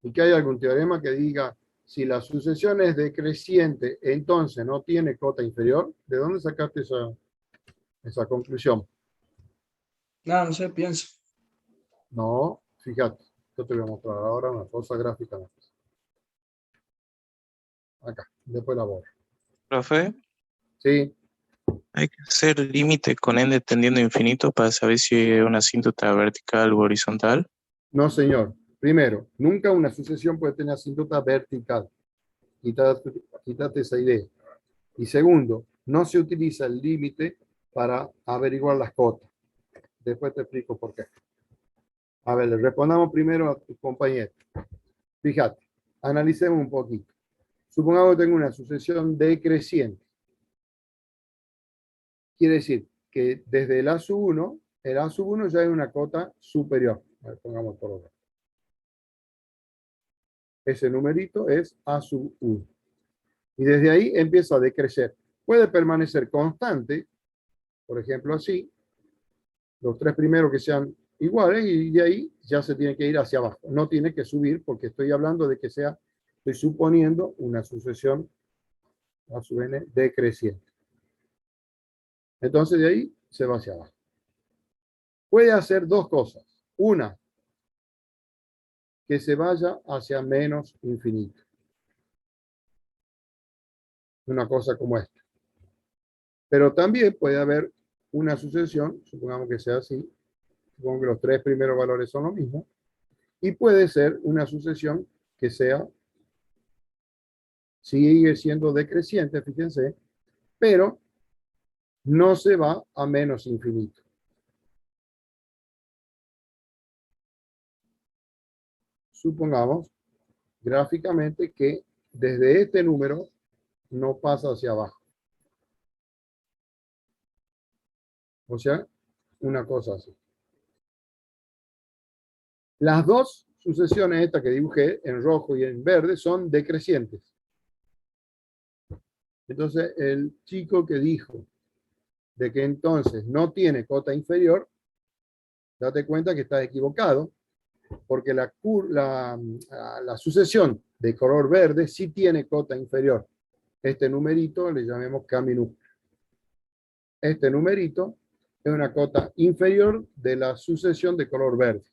¿Y que hay algún teorema que diga si la sucesión es decreciente, entonces no tiene cota inferior? ¿De dónde sacaste esa conclusión? Nada, no sé, pienso. No, fíjate. Yo te voy a mostrar ahora una cosa gráfica. Acá, después la borro. Profe, Sí. hay que hacer límite con n tendiendo a infinito para saber si es una asíntota vertical u horizontal. No, señor. Primero, nunca una sucesión puede tener asíntota vertical. Quítate esa idea. Y segundo, no se utiliza el límite para averiguar las cotas. Después te explico por qué. A ver, le respondamos primero a tu compañero. Fíjate, analicemos un poquito. Supongamos que tengo una sucesión decreciente. Quiere decir que desde el A sub 1, el A sub 1 ya es una cota superior. A ver, pongamos por orden. Ese numerito es A sub 1. Y desde ahí empieza a decrecer. Puede permanecer constante, por ejemplo así, los tres primeros que sean iguales, y de ahí ya se tiene que ir hacia abajo. No tiene que subir porque estoy hablando de que sea, estoy suponiendo una sucesión A sub n decreciente. Entonces de ahí se va hacia abajo. Puede hacer dos cosas. Una, que se vaya hacia menos infinito. Una cosa como esta. Pero también puede haber una sucesión, supongamos que sea así, supongo que los tres primeros valores son lo mismo, y puede ser una sucesión que sea, sigue siendo decreciente, fíjense, pero no se va a menos infinito. Supongamos gráficamente que desde este número no pasa hacia abajo. O sea, una cosa así. Las dos sucesiones estas que dibujé en rojo y en verde son decrecientes. Entonces, el chico que dijo de que entonces no tiene cota inferior, date cuenta que está equivocado, porque la sucesión de color verde sí tiene cota inferior. Este numerito le llamemos K minúscula. Este numerito es una cota inferior de la sucesión de color verde.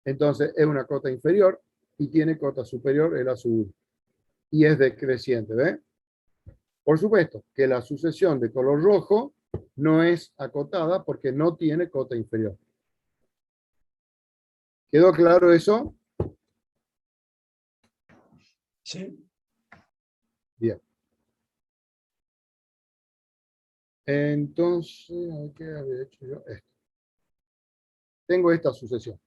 Entonces es una cota inferior y tiene cota superior el azul. Y es decreciente, ¿ve? Por supuesto que la sucesión de color rojo no es acotada porque no tiene cota inferior. ¿Quedó claro eso? Sí. Bien. Entonces, ¿qué había hecho yo? Esto. Tengo esta sucesión,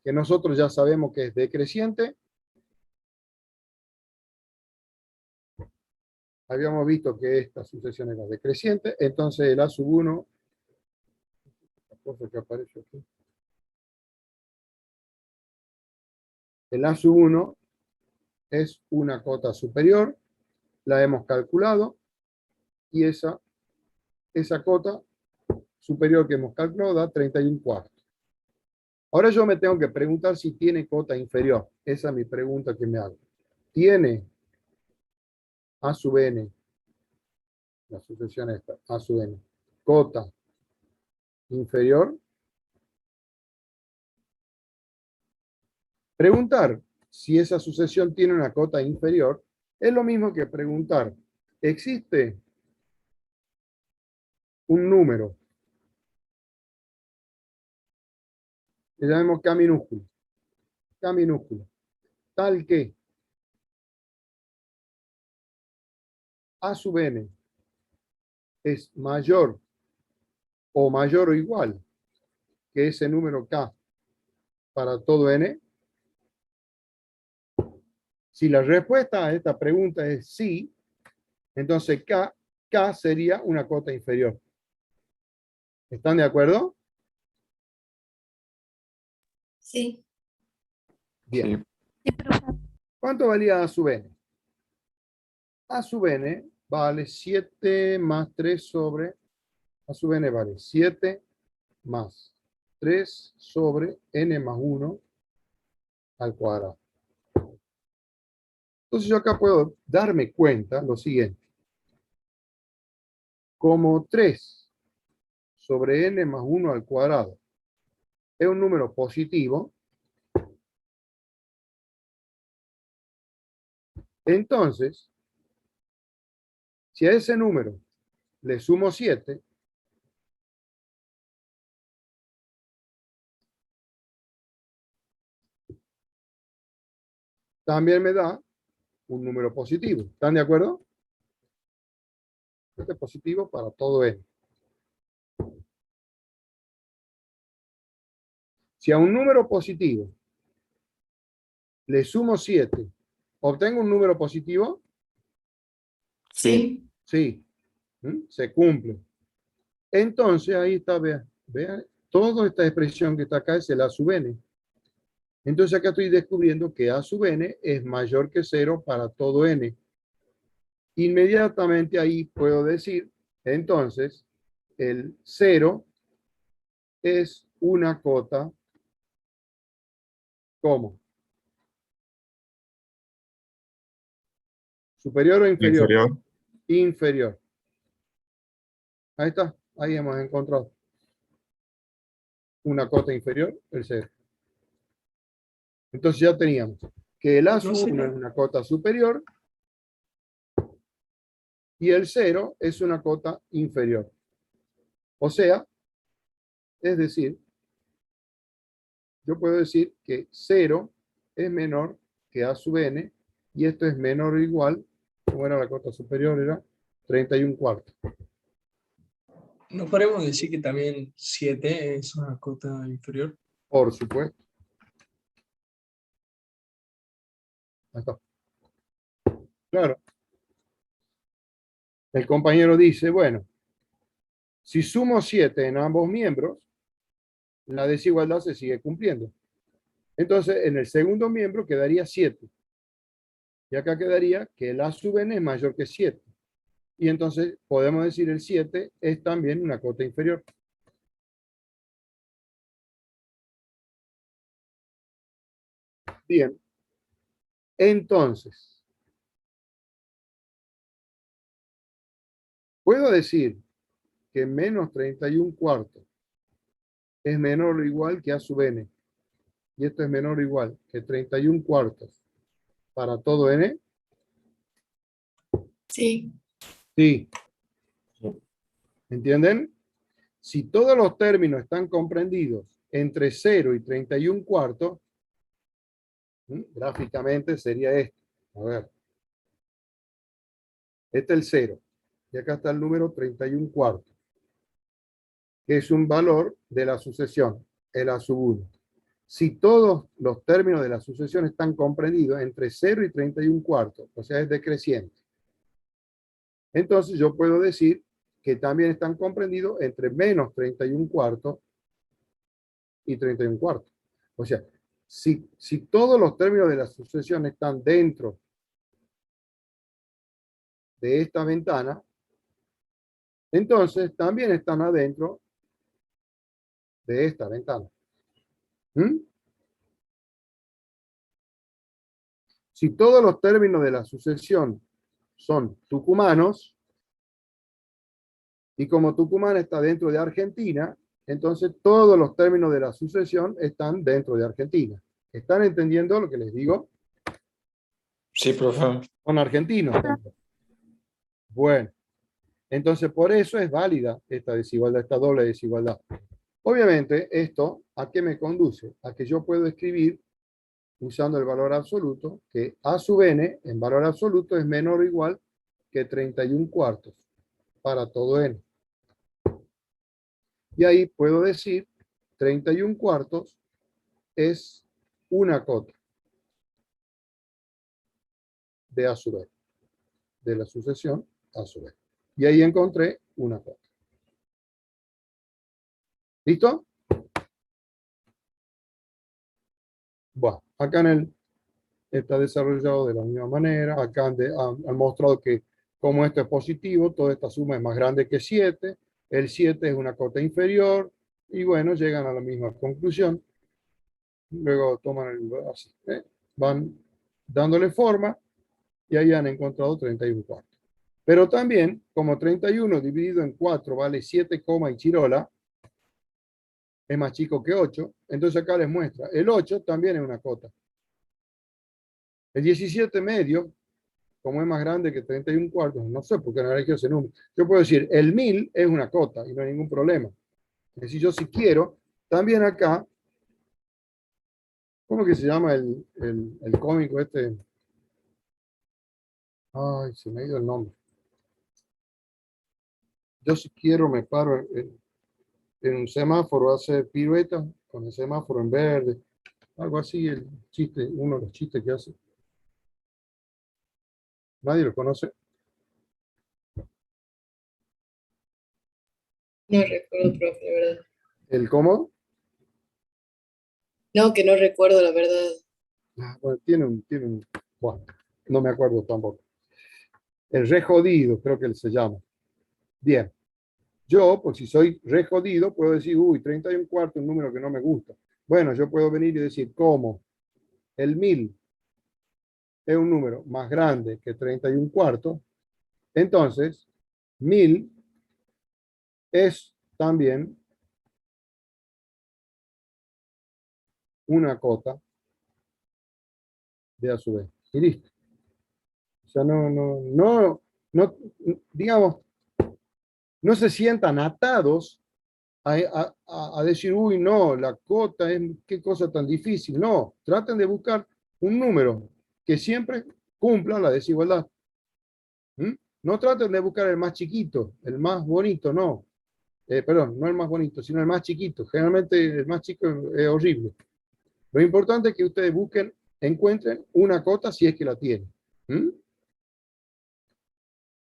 que nosotros ya sabemos que es decreciente. Habíamos visto que esta sucesión era decreciente, entonces el A sub 1, la cosa que aparece aquí, el A sub 1 es una cota superior, la hemos calculado, y esa cota superior que hemos calculado da 31 cuartos. Ahora yo me tengo que preguntar si tiene cota inferior. Esa es mi pregunta que me hago. ¿Tiene A sub n, la sucesión esta, A sub n, cota inferior? Preguntar si esa sucesión tiene una cota inferior es lo mismo que preguntar, ¿existe un número? Le llamemos K minúsculo. K minúsculo. Tal que A sub n es mayor o igual que ese número k para todo n. Si la respuesta a esta pregunta es sí, entonces k sería una cota inferior. ¿Están de acuerdo? Sí. Bien. ¿Cuánto valía A sub n? A sub n vale 7 más 3 sobre... A sub n vale 7 más 3 sobre n más 1 al cuadrado. Entonces yo acá puedo darme cuenta lo siguiente. Como 3 sobre n más 1 al cuadrado es un número positivo, entonces, si a ese número le sumo 7, también me da un número positivo. ¿Están de acuerdo? Este es positivo para todo n. Si a un número positivo le sumo 7, ¿obtengo un número positivo? Sí. Sí. Se cumple. Entonces, ahí está, vean, toda esta expresión que está acá es el A sub n. Entonces acá estoy descubriendo que A sub n es mayor que 0 para todo n. Inmediatamente ahí puedo decir, entonces, el 0 es una cota, ¿cómo? ¿Superior o inferior? Inferior. Inferior. Ahí está, ahí hemos encontrado una cota inferior, el 0. Entonces ya teníamos que el A sub 1 es una cota superior y el 0 es una cota inferior. O sea, es decir, yo puedo decir que 0 es menor que A sub n y esto es menor o igual, como era la cota superior, era 31 cuartos. ¿No podemos decir que también 7 es una cota inferior? Por supuesto. Ahí está. Claro. El compañero dice, bueno, si sumo 7 en ambos miembros, la desigualdad se sigue cumpliendo. Entonces, en el segundo miembro quedaría 7. Y acá quedaría que el A sub n es mayor que 7. Y entonces podemos decir el 7 es también una cota inferior. Bien. Entonces, puedo decir que menos 31 cuartos es menor o igual que A sub n. Y esto es menor o igual que 31 cuartos para todo n. Sí. Sí. ¿Entienden? Si todos los términos están comprendidos entre 0 y 31 cuartos, gráficamente sería esto. A ver. Este es el 0. Y acá está el número 31 cuartos, que es un valor de la sucesión, el A sub 1. Si todos los términos de la sucesión están comprendidos entre 0 y 31 cuartos, o sea, es decreciente, entonces yo puedo decir que también están comprendidos entre menos 31 cuartos y 31 cuartos. O sea, si todos los términos de la sucesión están dentro de esta ventana, entonces también están adentro de esta ventana. Si todos los términos de la sucesión son tucumanos, y como Tucumán está dentro de Argentina, entonces todos los términos de la sucesión están dentro de Argentina. ¿Están entendiendo lo que les digo? Sí, profe. Son argentinos. Bueno, entonces por eso es válida esta desigualdad, esta doble desigualdad. Obviamente, esto, ¿a qué me conduce? A que yo puedo escribir, usando el valor absoluto, que A sub n en valor absoluto es menor o igual que 31 cuartos para todo n. Y ahí puedo decir 31 cuartos es una cota de A sub n, de la sucesión A sub n. Y ahí encontré una cota. ¿Listo? Bueno, acá está desarrollado de la misma manera. Acá han mostrado que como esto es positivo, toda esta suma es más grande que 7. El 7 es una cota inferior. Y bueno, llegan a la misma conclusión. Luego toman así, van dándole forma y ahí han encontrado 31 cuartos. Pero también, como 31 dividido en 4 vale 7, y chirola, es más chico que 8, entonces acá les muestra, el 8 también es una cota. El 17 medio, como es más grande que 31 cuartos, no sé por qué no elegí ese número. Yo puedo decir, el 1000 es una cota y no hay ningún problema. Es decir, yo si quiero, también acá, ¿cómo que se llama el cómico este? Ay, se me ha ido el nombre. Yo si quiero me paro en un semáforo, hace pirueta con el semáforo en verde. Algo así, el chiste, uno de los chistes que hace. ¿Nadie lo conoce? No recuerdo, profe, la verdad. ¿El cómo? No, que no recuerdo, la verdad. Bueno, tiene un... Bueno, no me acuerdo tampoco. El re jodido, creo que él se llama. Bien. Yo, pues si soy re jodido, puedo decir, uy, 31 cuartos, un número que no me gusta. Bueno, yo puedo venir y decir, ¿cómo? El 1000 es un número más grande que 31 cuartos. Entonces, 1000 es también una cota de A sub n. Y listo. O sea, no, digamos, no se sientan atados a decir, uy, no, la cota es, qué cosa tan difícil. No, traten de buscar un número que siempre cumpla la desigualdad. ¿Mm? No traten de buscar el más chiquito, el más bonito, no. Perdón, no el más bonito, sino el más chiquito. Generalmente el más chico es horrible. Lo importante es que ustedes busquen, encuentren una cota si es que la tienen. ¿Mm?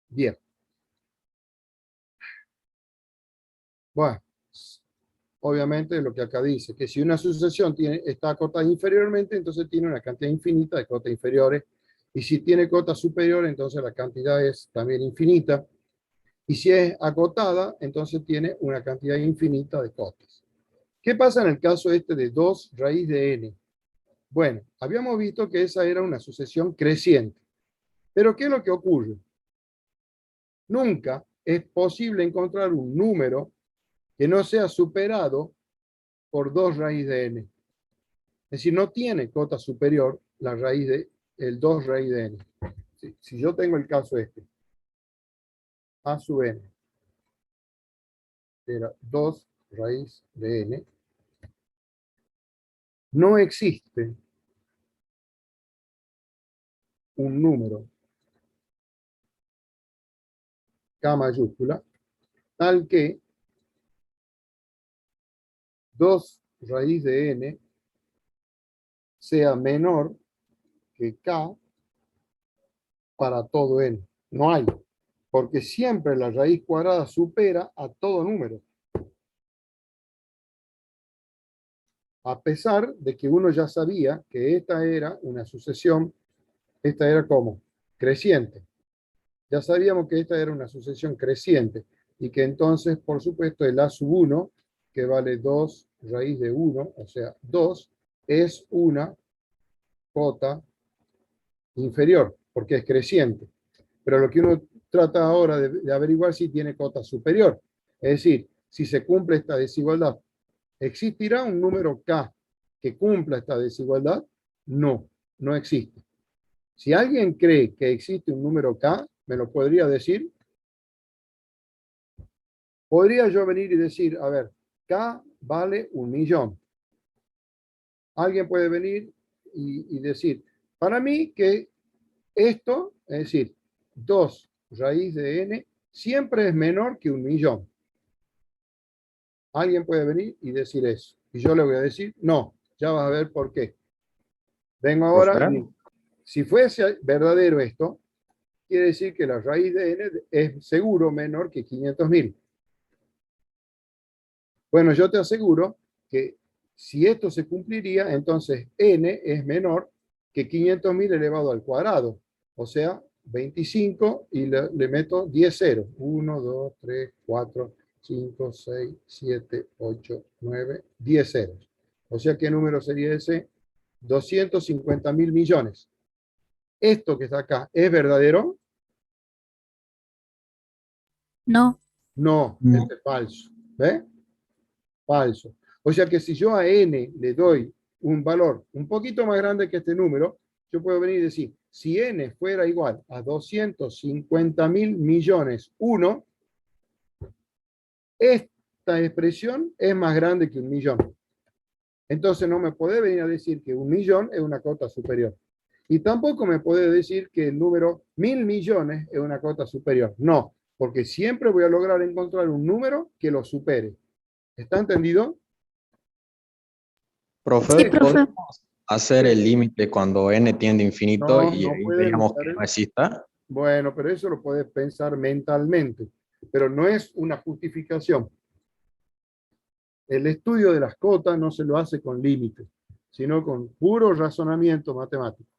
Bien. Bueno, obviamente lo que acá dice, que si una sucesión está acotada inferiormente, entonces tiene una cantidad infinita de cotas inferiores, y si tiene cotas superiores, entonces la cantidad es también infinita, y si es acotada, entonces tiene una cantidad infinita de cotas. ¿Qué pasa en el caso este de 2 raíz de n? Bueno, habíamos visto que esa era una sucesión creciente, pero ¿qué es lo que ocurre? Nunca es posible encontrar un número que no sea superado por 2 raíz de n. Es decir, no tiene cota superior la raíz de el 2 raíz de n. Si yo tengo el caso este, A sub n era 2 raíz de n, no existe un número K mayúscula tal que 2 raíz de n sea menor que K para todo n. No hay, porque siempre la raíz cuadrada supera a todo número. A pesar de que uno ya sabía que esta era una sucesión, esta era como creciente. Ya sabíamos que esta era una sucesión creciente y que entonces, por supuesto, el A sub 1, que vale 2 raíz de 1, o sea, 2, es una cota inferior, porque es creciente. Pero lo que uno trata ahora de averiguar si tiene cota superior. Es decir, si se cumple esta desigualdad, ¿existirá un número K que cumpla esta desigualdad? No, no existe. Si alguien cree que existe un número K, ¿me lo podría decir? Podría yo venir y decir, a ver, K vale 1.000.000. Alguien puede venir y decir, para mí que esto, es decir, 2 raíz de n siempre es menor que 1.000.000. Alguien puede venir y decir eso. Y yo le voy a decir, no, ya vas a ver por qué. Vengo ahora y digo, si fuese verdadero esto, quiere decir que la raíz de n es seguro menor que 500.000. Bueno, yo te aseguro que si esto se cumpliría, entonces n es menor que 500.000 elevado al cuadrado. O sea, 25 y le meto 10 ceros. 1, 2, 3, 4, 5, 6, 7, 8, 9, 10 ceros. O sea, ¿qué número sería ese? 250.000 millones. Esto que está acá, ¿es verdadero? No. No, este es falso. ¿Ve? Falso. O sea que si yo a n le doy un valor un poquito más grande que este número, yo puedo venir y decir, si n fuera igual a 250.000 millones 1, esta expresión es más grande que 1.000.000. Entonces no me puede venir a decir que 1.000.000 es una cota superior. Y tampoco me puede decir que el número 1.000 millones es una cota superior. No, porque siempre voy a lograr encontrar un número que lo supere. ¿Está entendido? Profe, Sí, profe. ¿podemos hacer el límite cuando n tiende a infinito No, y no ahí pueden veamos usar que el- no exista? Bueno, pero eso lo puedes pensar mentalmente, pero no es una justificación. El estudio de las cotas no se lo hace con límites, sino con puro razonamiento matemático.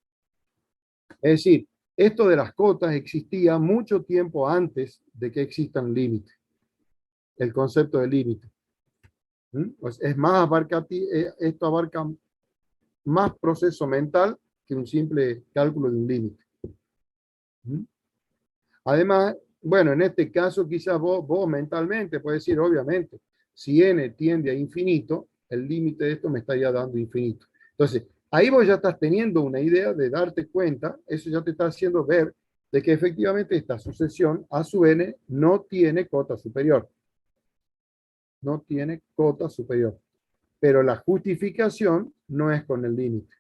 Es decir, esto de las cotas existía mucho tiempo antes de que existan límites, el concepto de límite. Pues es más esto abarca más proceso mental que un simple cálculo de un límite. Además, bueno, en este caso quizás vos mentalmente puedes decir, obviamente, si n tiende a infinito, el límite de esto me está ya dando infinito. Entonces, ahí vos ya estás teniendo una idea de darte cuenta, eso ya te está haciendo ver de que efectivamente esta sucesión a su n no tiene cota superior. No tiene cota superior. Pero la justificación no es con el límite.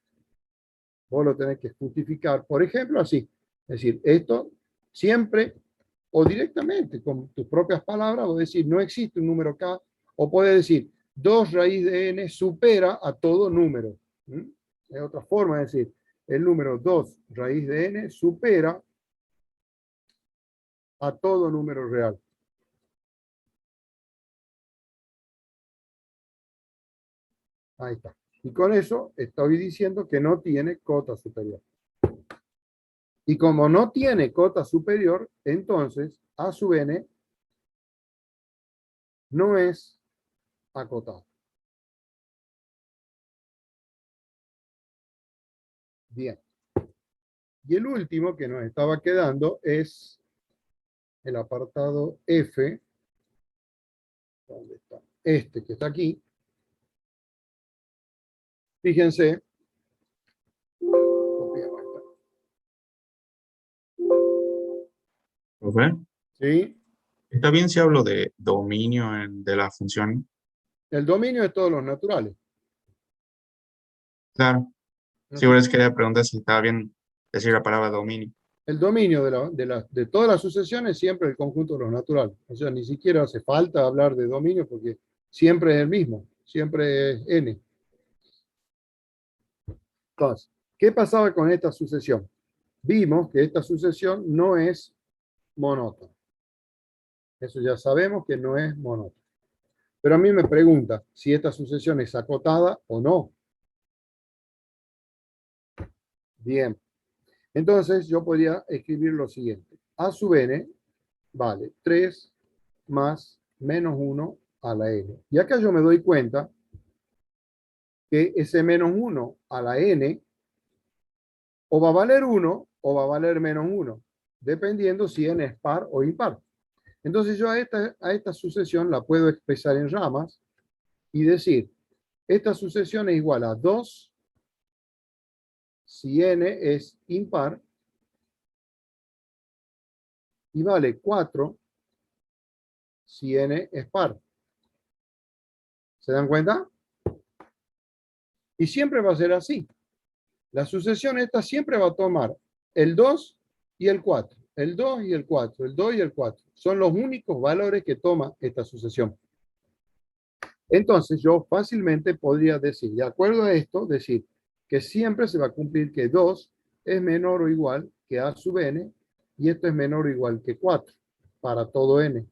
Vos lo tenés que justificar, por ejemplo, así. Es decir, esto siempre o directamente con tus propias palabras, o decir, no existe un número k, o puedes decir, 2 raíz de n supera a todo número. Es otra forma de decir, el número 2 raíz de n supera a todo número real. Ahí está. Y con eso estoy diciendo que no tiene cota superior. Y como no tiene cota superior, entonces a sub n no es acotado. Bien. Y el último que nos estaba quedando es el apartado F. ¿Dónde está? Este que está aquí. Fíjense. Copiamos esta. Profe, ¿Sí? ¿está bien si hablo de dominio de la función? El dominio de todos los naturales. Claro. Así Seguro les quería preguntar si estaba bien decir la palabra dominio. el dominio de todas las sucesiones es siempre el conjunto de los naturales. O sea, ni siquiera hace falta hablar de dominio porque siempre es el mismo. Siempre es n. Entonces, ¿qué pasaba con esta sucesión? Vimos que esta sucesión no es monótona. Eso ya sabemos que no es monótona. Pero a mí me pregunta si esta sucesión es acotada o no. Bien. Entonces yo podría escribir lo siguiente. A sub n vale 3 más menos 1 a la n. Y acá yo me doy cuenta que ese menos 1 a la n o va a valer 1 o va a valer menos 1, dependiendo si n es par o impar. Entonces yo a esta sucesión la puedo expresar en ramas y decir, esta sucesión es igual a 2 si n es impar y vale 4 si n es par. ¿Se dan cuenta? Y siempre va a ser así. La sucesión esta siempre va a tomar el 2 y el 4. el 2 y el 4. El 2 y el 4 son los únicos valores que toma esta sucesión. Entonces yo fácilmente podría decir, de acuerdo a esto, decir que siempre se va a cumplir que 2 es menor o igual que a sub n, y esto es menor o igual que 4 para todo n.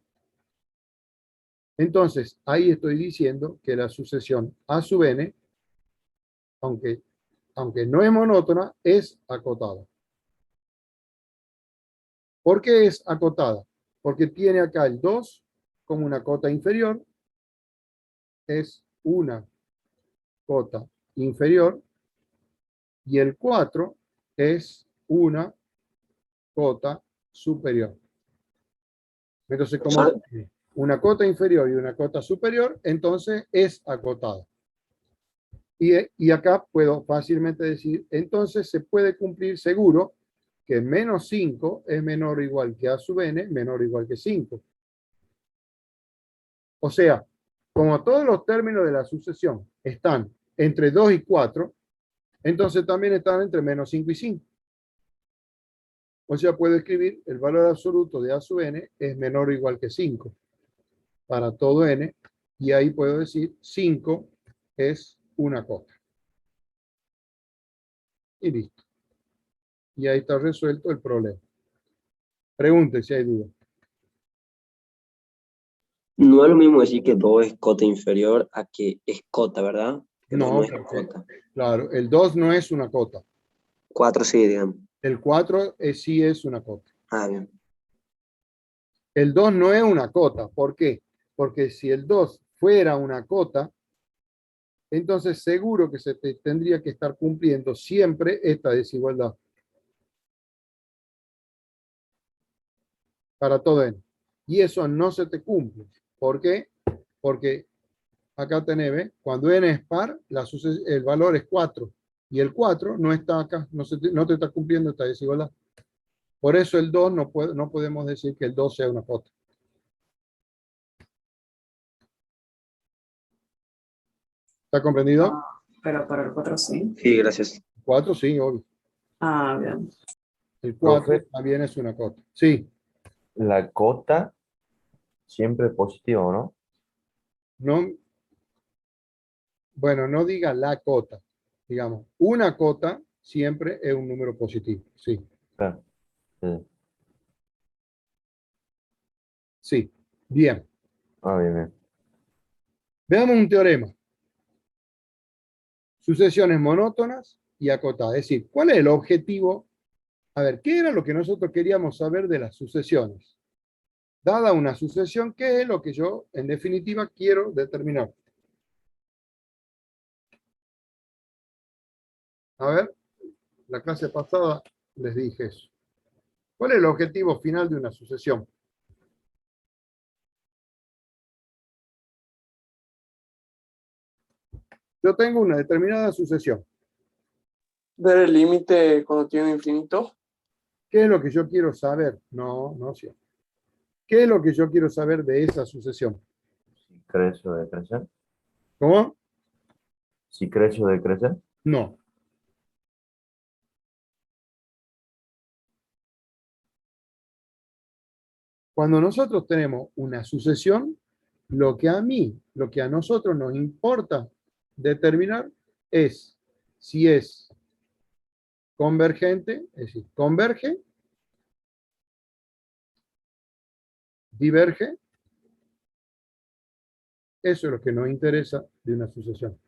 Entonces, ahí estoy diciendo que la sucesión a sub n, aunque no es monótona, es acotada. ¿Por qué es acotada? Porque tiene acá el 2 como una cota inferior, es una cota inferior, y el 4 es una cota superior. Entonces, como una cota inferior y una cota superior, entonces es acotada. Y acá puedo fácilmente decir, entonces se puede cumplir seguro que menos 5 es menor o igual que a sub n, menor o igual que 5. O sea, como todos los términos de la sucesión están entre 2 y 4, entonces también están entre menos 5 y 5. O sea, puedo escribir el valor absoluto de a sub n es menor o igual que 5 para todo n, y ahí puedo decir 5 es una cota. Y listo. Y ahí está resuelto el problema. Pregunte si hay duda. No es lo mismo decir que 2 es cota inferior a que es cota, ¿verdad? Que No, es porque, cota. claro, el 2 no es una cota. 4 sí, digamos. El 4 sí es una cota. Ah, bien. El 2 no es una cota. ¿Por qué? Porque si el 2 fuera una cota, entonces seguro que tendría que estar cumpliendo siempre esta desigualdad. Para todo n. Y eso no se te cumple. ¿Por qué? Porque acá tenés, ¿ves? Cuando n es par, el valor es 4. Y el 4 no está acá, no te está cumpliendo esta desigualdad. Por eso el 2 no podemos decir que el 2 sea una cota. ¿Está comprendido? Ah, pero para el 4 sí. Sí, gracias. 4 sí, obvio. Ah, bien. El 4 Profe. también es una cota. Sí. La cota siempre es positivo, ¿no? No, bueno, no diga la cota. Digamos, una cota siempre es un número positivo. Sí. Claro. Sí. Sí. Bien. Ah, bien, bien. Veamos un teorema. Sucesiones monótonas y acotadas. Es decir, ¿cuál es el objetivo? A ver, ¿qué era lo que nosotros queríamos saber de las sucesiones? Dada una sucesión, ¿qué es lo que yo, en definitiva, quiero determinar? A ver, la clase pasada les dije eso. ¿Cuál es el objetivo final de una sucesión? Yo tengo una determinada sucesión. Ver el límite cuando tiene infinito. ¿Qué es lo que yo quiero saber? No sé. ¿Qué es lo que yo quiero saber de esa sucesión? Si crece o decrece. ¿Cómo? Si crece o decrece. No. Cuando nosotros tenemos una sucesión, lo que a nosotros nos importa determinar es si es convergente, es decir, converge, diverge. Eso es lo que nos interesa de una sucesión.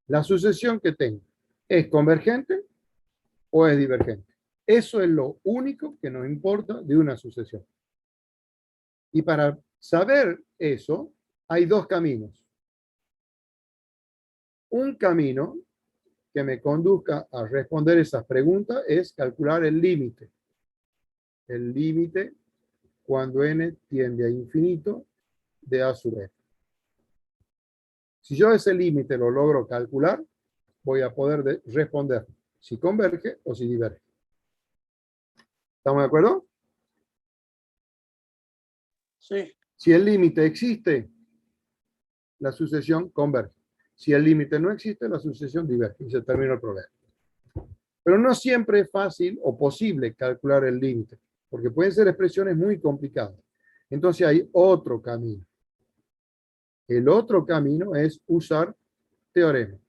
La sucesión que tengo, ¿es convergente o es divergente? Eso es lo único que nos importa de una sucesión. Y para saber eso, hay dos caminos. Un camino que me conduzca a responder esas preguntas es calcular el límite. El límite cuando n tiende a infinito de a sub n. Si yo ese límite lo logro calcular, voy a poder responder si converge o si diverge. ¿Estamos de acuerdo? Sí. Si el límite existe, la sucesión converge. Si el límite no existe, la sucesión diverge y se termina el problema. Pero no siempre es fácil o posible calcular el límite. porque pueden ser expresiones muy complicadas. Entonces hay otro camino. El otro camino es usar teoremas.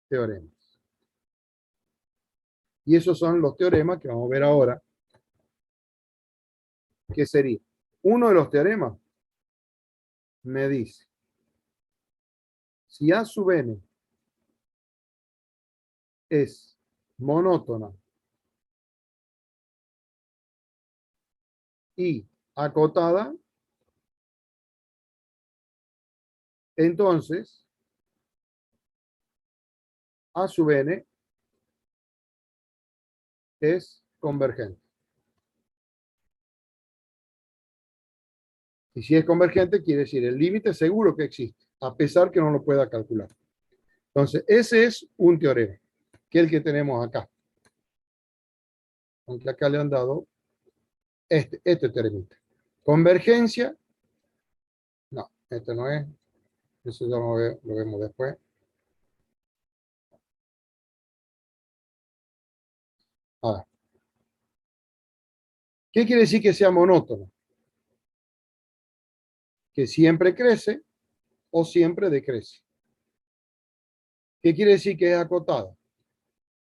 Teoremas. Y esos son los teoremas que vamos a ver ahora. ¿Qué sería? Uno de los teoremas me dice, si A sub n es monótona y acotada, entonces A sub n es convergente. Y si es convergente, quiere decir el límite seguro que existe, a pesar que no lo pueda calcular. Entonces, ese es un teorema, que es el que tenemos acá. Aunque acá le han dado este teoremita. Convergencia, no, este no es. Eso ya lo vemos después. A ver. ¿Qué quiere decir que sea monótono? Que siempre crece o siempre decrece. ¿Qué quiere decir que es acotada?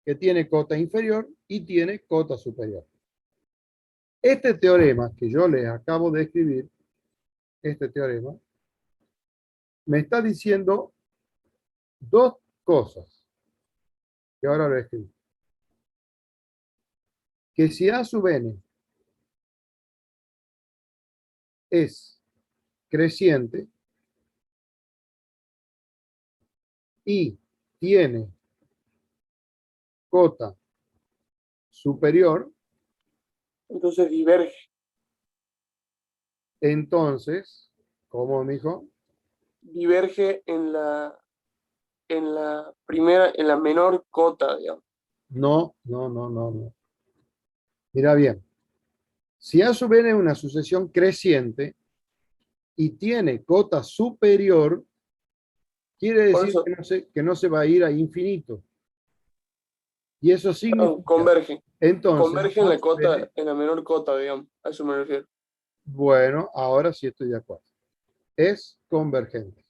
Que tiene cota inferior y tiene cota superior. Este teorema que yo les acabo de escribir, este teorema, me está diciendo dos cosas que ahora lo escribo. Que si A sub n es creciente y tiene cota superior, Entonces diverge. entonces, ¿cómo, mijo? Diverge en la primera, en la menor cota, digamos. No. Mira bien. Si A sub n es una sucesión creciente y tiene cota superior, quiere decir que no se va a ir a infinito. Y eso significa... Converge. Entonces, Converge en la cota, en la menor cota, digamos. A eso me refiero. Bueno, ahora sí estoy de acuerdo. Es convergente.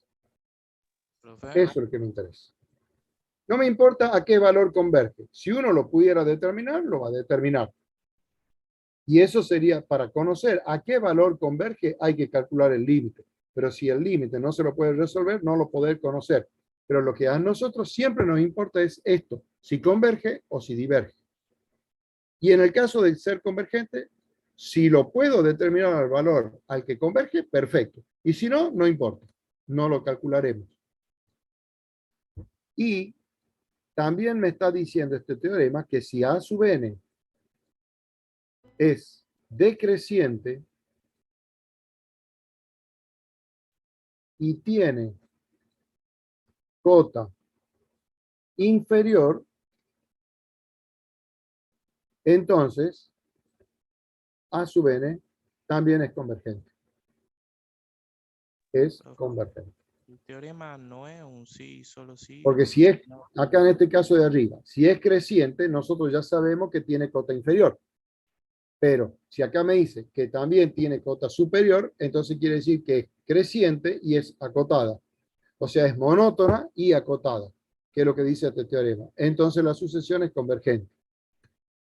Eso es lo que me interesa. No me importa a qué valor converge. Si uno lo pudiera determinar, lo va a determinar. Y eso sería, para conocer a qué valor converge, hay que calcular el límite. Pero si el límite no se lo puede resolver, no lo poder conocer. Pero lo que a nosotros siempre nos importa es esto, si converge o si diverge. Y en el caso de ser convergente, si lo puedo determinar al valor al que converge, perfecto. Y si no, no importa. No lo calcularemos. Y también me está diciendo este teorema que si A sub n es decreciente y tiene cota inferior, entonces A sub n también es convergente. Es convergente. El teorema no es un sí, solo sí. Porque si es, acá en este caso de arriba, si es creciente, nosotros ya sabemos que tiene cota inferior. Pero si acá me dice que también tiene cota superior, entonces quiere decir que es creciente y es acotada. O sea, es monótona y acotada, que es lo que dice este teorema. Entonces la sucesión es convergente.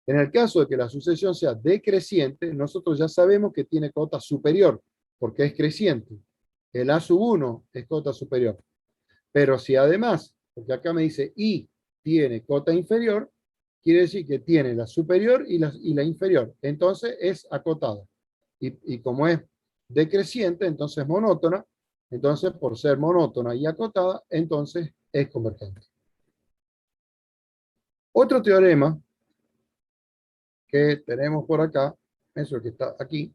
En el caso de que la sucesión sea decreciente, nosotros ya sabemos que tiene cota superior, porque es creciente. El A sub 1 es cota superior. Pero si además, porque acá me dice y tiene cota inferior, quiere decir que tiene la superior y la inferior. Entonces es acotada. Y como es decreciente, entonces es monótona. Entonces, por ser monótona y acotada, entonces es convergente. Otro teorema que tenemos por acá, eso que está aquí,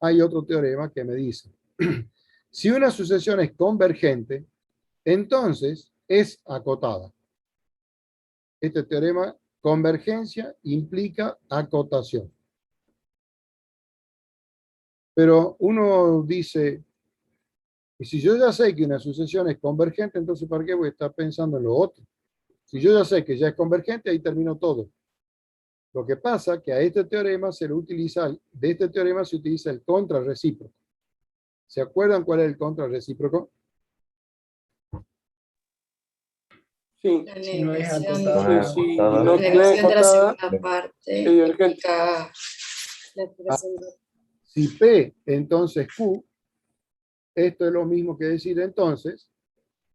hay otro teorema que me dice, si una sucesión es convergente, entonces es acotada. Este teorema, convergencia, implica acotación. Pero uno dice, y si yo ya sé que una sucesión es convergente, entonces ¿para qué voy a estar pensando en lo otro? Si yo ya sé que ya es convergente, ahí terminó todo. Lo que pasa es que a este teorema de este teorema se utiliza el contrarrecíproco. ¿Se acuerdan cuál es el contrarrecíproco? Sí. La Si no es negación, acotada. Sí, acotada. no la es negación de la acotada, segunda parte es divergente. implica la expresión de... Si P, entonces Q, esto es lo mismo que decir entonces,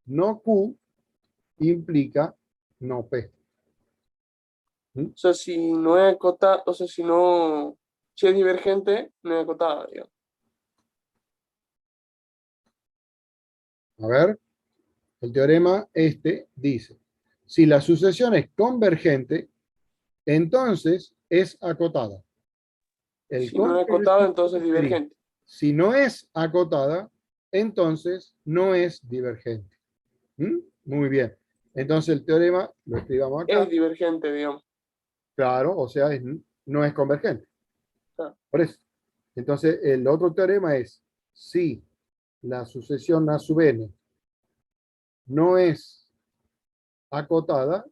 no Q implica no P. O sea, si no es acotada, o sea, si es divergente, no es acotada, digamos. A ver, el teorema este dice, si la sucesión es convergente, entonces es acotada. El Si no es acotada, entonces es sería, divergente. si no es acotada, entonces no es divergente. Muy bien. Entonces el teorema, lo escribamos acá. Es divergente, digamos. Claro, o sea, no es convergente. Claro. Por eso. Entonces el otro teorema es, si la sucesión A sub n no es acotada,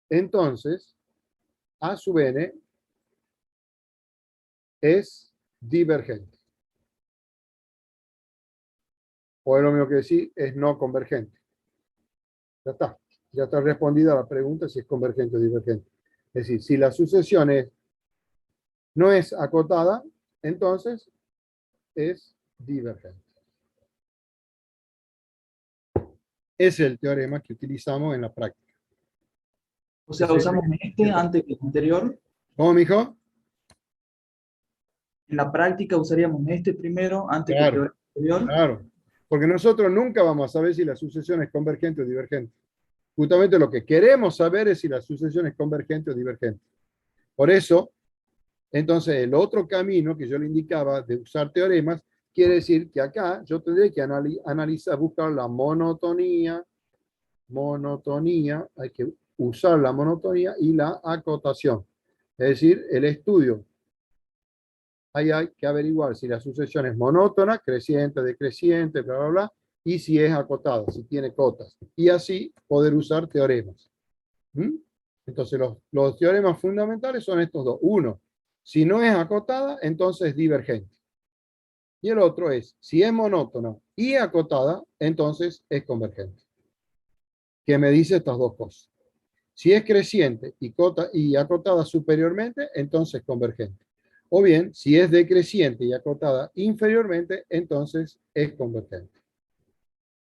entonces A sub n es divergente. O es lo mismo que decir, es no convergente. Ya está. Ya está respondida la pregunta si es convergente o divergente. Es decir, si la sucesión no es acotada, entonces es divergente. Es el teorema que utilizamos en la práctica. O sea, usamos este antes que el anterior. ¿Cómo, mijo? En la práctica usaríamos este primero antes que el teorema anterior. Claro. Porque nosotros nunca vamos a saber si la sucesión es convergente o divergente. Justamente lo que queremos saber es si la sucesión es convergente o divergente. Por eso, entonces, el otro camino que yo le indicaba de usar teoremas, quiere decir que acá yo tendré que analizar, buscar la monotonía, hay que usar la monotonía y la acotación. Es decir, el estudio. Ahí hay que averiguar si la sucesión es monótona, creciente, decreciente, bla, bla, bla, y si es acotada, si tiene cotas. Y así poder usar teoremas. Entonces, los teoremas fundamentales son estos dos. Uno, si no es acotada, entonces es divergente. Y el otro es, si es monótona y acotada, entonces es convergente. ¿Qué me dice estas dos cosas? Si es creciente y acotada superiormente, entonces convergente. O bien, si es decreciente y acotada inferiormente, entonces es convergente.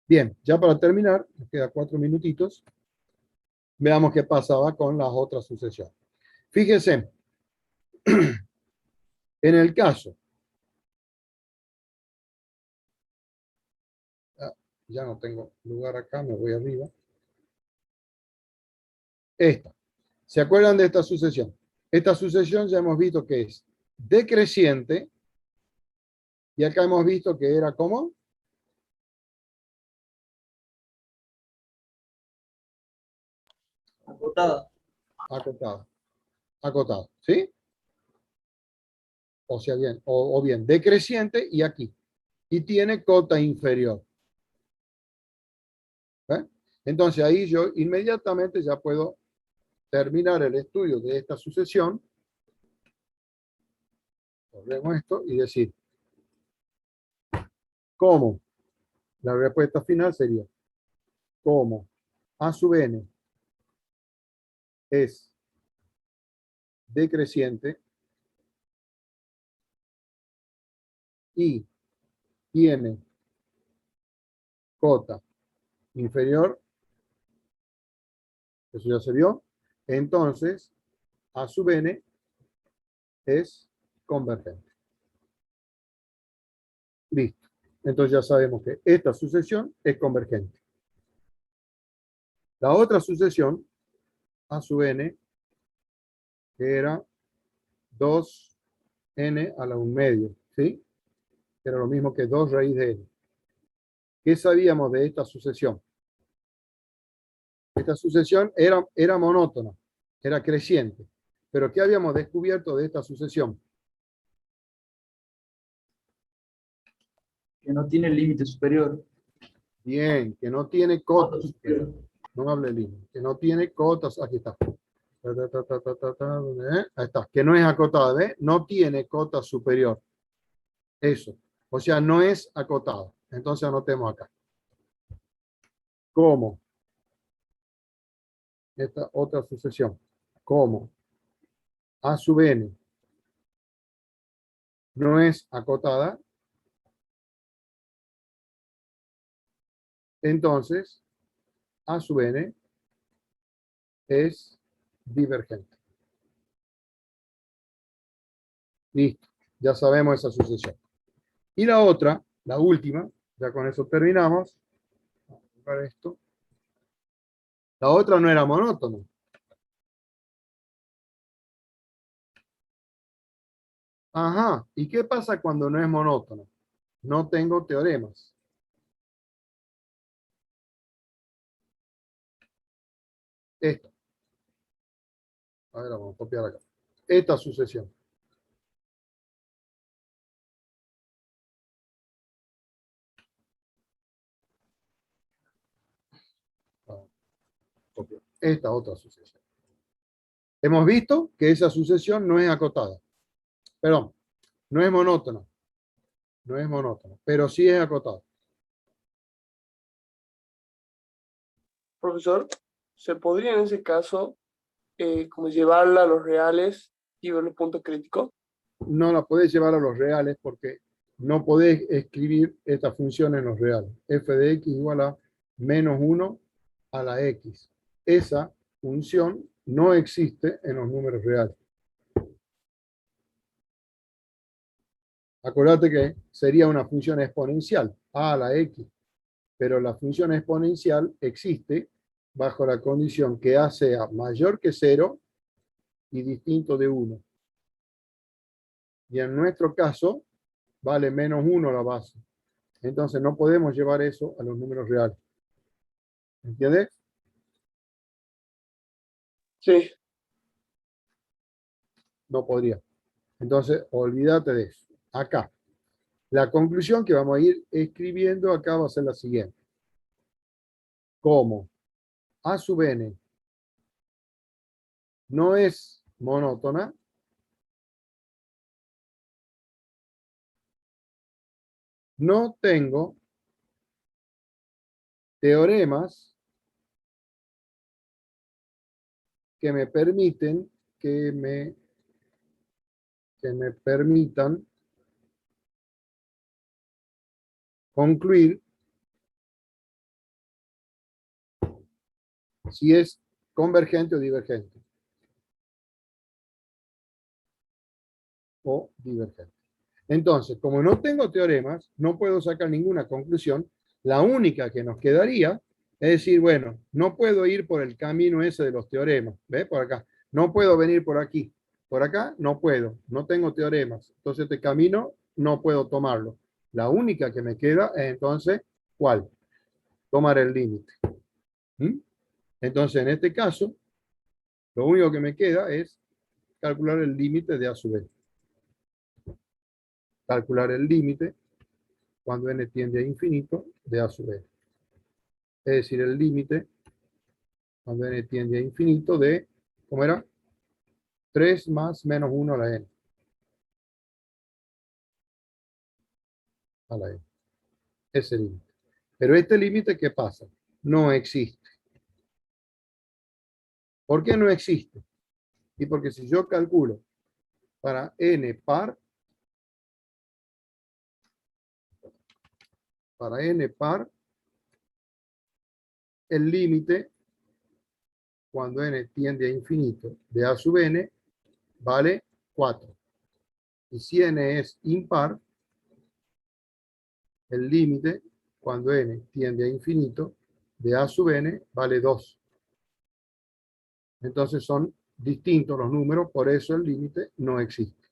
Bien, ya para terminar, nos queda 4 minutitos. Veamos qué pasaba con las otras sucesiones. Fíjense, en el caso, ya no tengo lugar acá, me voy arriba. Esta. ¿Se acuerdan de esta sucesión? Esta sucesión ya hemos visto que es decreciente y acá hemos visto que era ¿cómo? Acotada. Acotada. Acotada, ¿sí? O sea, bien, o bien decreciente y aquí. Y tiene cota inferior. ¿Ve? Entonces ahí yo inmediatamente ya puedo terminar el estudio de esta sucesión. Volvemos esto y decir, ¿cómo? La respuesta final sería, ¿cómo A sub n es decreciente y tiene cota inferior, eso ya se vio, entonces A sub n es convergente. Listo. Entonces ya sabemos que esta sucesión es convergente. La otra sucesión, A sub n, que era 2n a la 1 medio, ¿sí? Que era lo mismo que 2 raíz de n. ¿Qué sabíamos de esta sucesión? Esta sucesión era monótona, era creciente. Pero ¿qué habíamos descubierto de esta sucesión? Que no tiene límite superior. Bien, que no tiene cotas. No hable límite. Que no tiene cotas. Aquí está. Ahí está, que no es acotada, ¿ves? No tiene cota superior. Eso. O sea, no es acotada. Entonces anotemos acá. ¿Cómo? Esta otra sucesión. ¿Cómo? A sub n no es acotada. Entonces, A sub n es divergente. Listo. Ya sabemos esa sucesión. Y la otra, la última, ya con eso terminamos. Vamos a buscar esto. La otra no era monótona. Ajá. ¿Y qué pasa cuando no es monótona? No tengo teoremas. Esta. A ver, vamos a copiar acá. Esta sucesión. Copiar. Esta otra sucesión. Hemos visto que esa sucesión no es acotada. Perdón, no es monótona. No es monótona, pero sí es acotada. Profesor, ¿se podría en ese caso como llevarla a los reales y ver los puntos críticos? No la podés llevar a los reales porque no podés escribir esta función en los reales. F de x igual a menos 1 a la x. Esa función no existe en los números reales. Acordate que sería una función exponencial, a a la x, pero la función exponencial existe bajo la condición que a sea mayor que 0 y distinto de 1. Y en nuestro caso, vale menos 1 la base. Entonces no podemos llevar eso a los números reales. ¿Entiendes? Sí. No podría. Entonces, olvídate de eso. Acá. La conclusión que vamos a ir escribiendo acá va a ser la siguiente. Como A sub n no es monótona, no tengo teoremas que me permiten, que me permitan concluir si es convergente o divergente. O divergente. Entonces, como no tengo teoremas, no puedo sacar ninguna conclusión. La única que nos quedaría es decir, bueno, no puedo ir por el camino ese de los teoremas. ¿Ves? Por acá. No puedo venir por aquí. Por acá no puedo. No tengo teoremas. Entonces, este camino no puedo tomarlo. La única que me queda es entonces, ¿cuál? Tomar el límite. ¿Mm? Entonces, en este caso, lo único que me queda es calcular el límite de A sub n. Calcular el límite cuando n tiende a infinito de A sub n. Es decir, el límite cuando n tiende a infinito de, ¿cómo era? 3 más menos 1 a la n. A la n. Ese límite. Pero este límite, ¿qué pasa? No existe. ¿Por qué no existe? Y porque si yo calculo para n par, el límite cuando n tiende a infinito de A sub n vale 4. Y si n es impar, el límite cuando n tiende a infinito de A sub n vale 2. Entonces son distintos los números, por eso el límite no existe.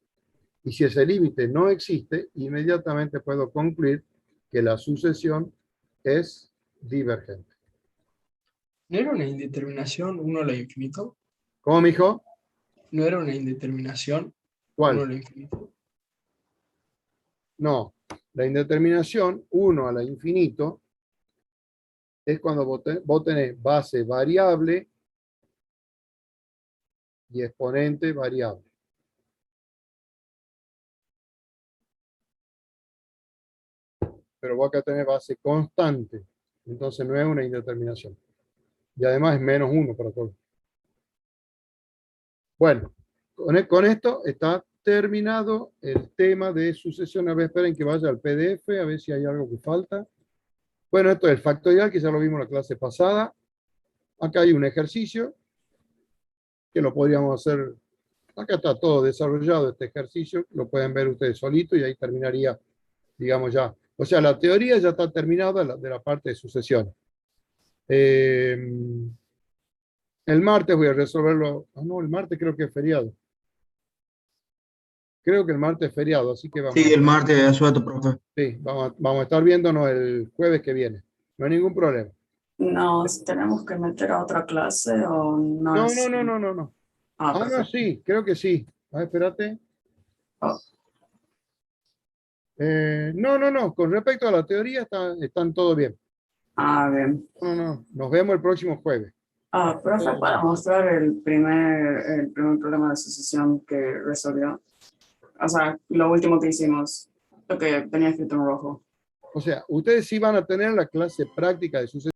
Y si ese límite no existe, inmediatamente puedo concluir que la sucesión es divergente. ¿No era una indeterminación 1 a la infinito? ¿Cómo, mijo? ¿No era una indeterminación ¿Cuál? 1 a la infinito? No, la indeterminación 1 a la infinito es cuando vos tenés base variable y exponente variable. Pero vos acá tenés base constante, entonces no es una indeterminación. Y además es menos 1 para todo. Bueno, con esto está terminado el tema de sucesión. A ver, esperen que vaya al PDF, a ver si hay algo que falta. Bueno, esto es el factorial, que ya lo vimos en la clase pasada. Acá hay un ejercicio que lo podríamos hacer. Acá está todo desarrollado, este ejercicio. Lo pueden ver ustedes solitos y ahí terminaría, digamos ya. O sea, la teoría ya está terminada de la parte de sucesión. El martes voy a resolverlo. Ah, no, el martes creo que es feriado. Creo que el martes es feriado, así que vamos. Sí, el martes es suelto, profe. Sí, vamos a estar viéndonos el jueves que viene. No hay ningún problema. ¿Nos tenemos que meter a otra clase o no? No, es- no. Ah, No, perfecto. sí, creo que sí. A ver, espérate. Oh. No. Con respecto a la teoría, están todo bien. Ah, bien. No. Nos vemos el próximo jueves. Ah, profe, para mostrar el primer problema de sucesión que resolvió. O sea, lo último que hicimos, lo que tenía escrito en rojo. O sea, ustedes sí van a tener la clase práctica de sucesión.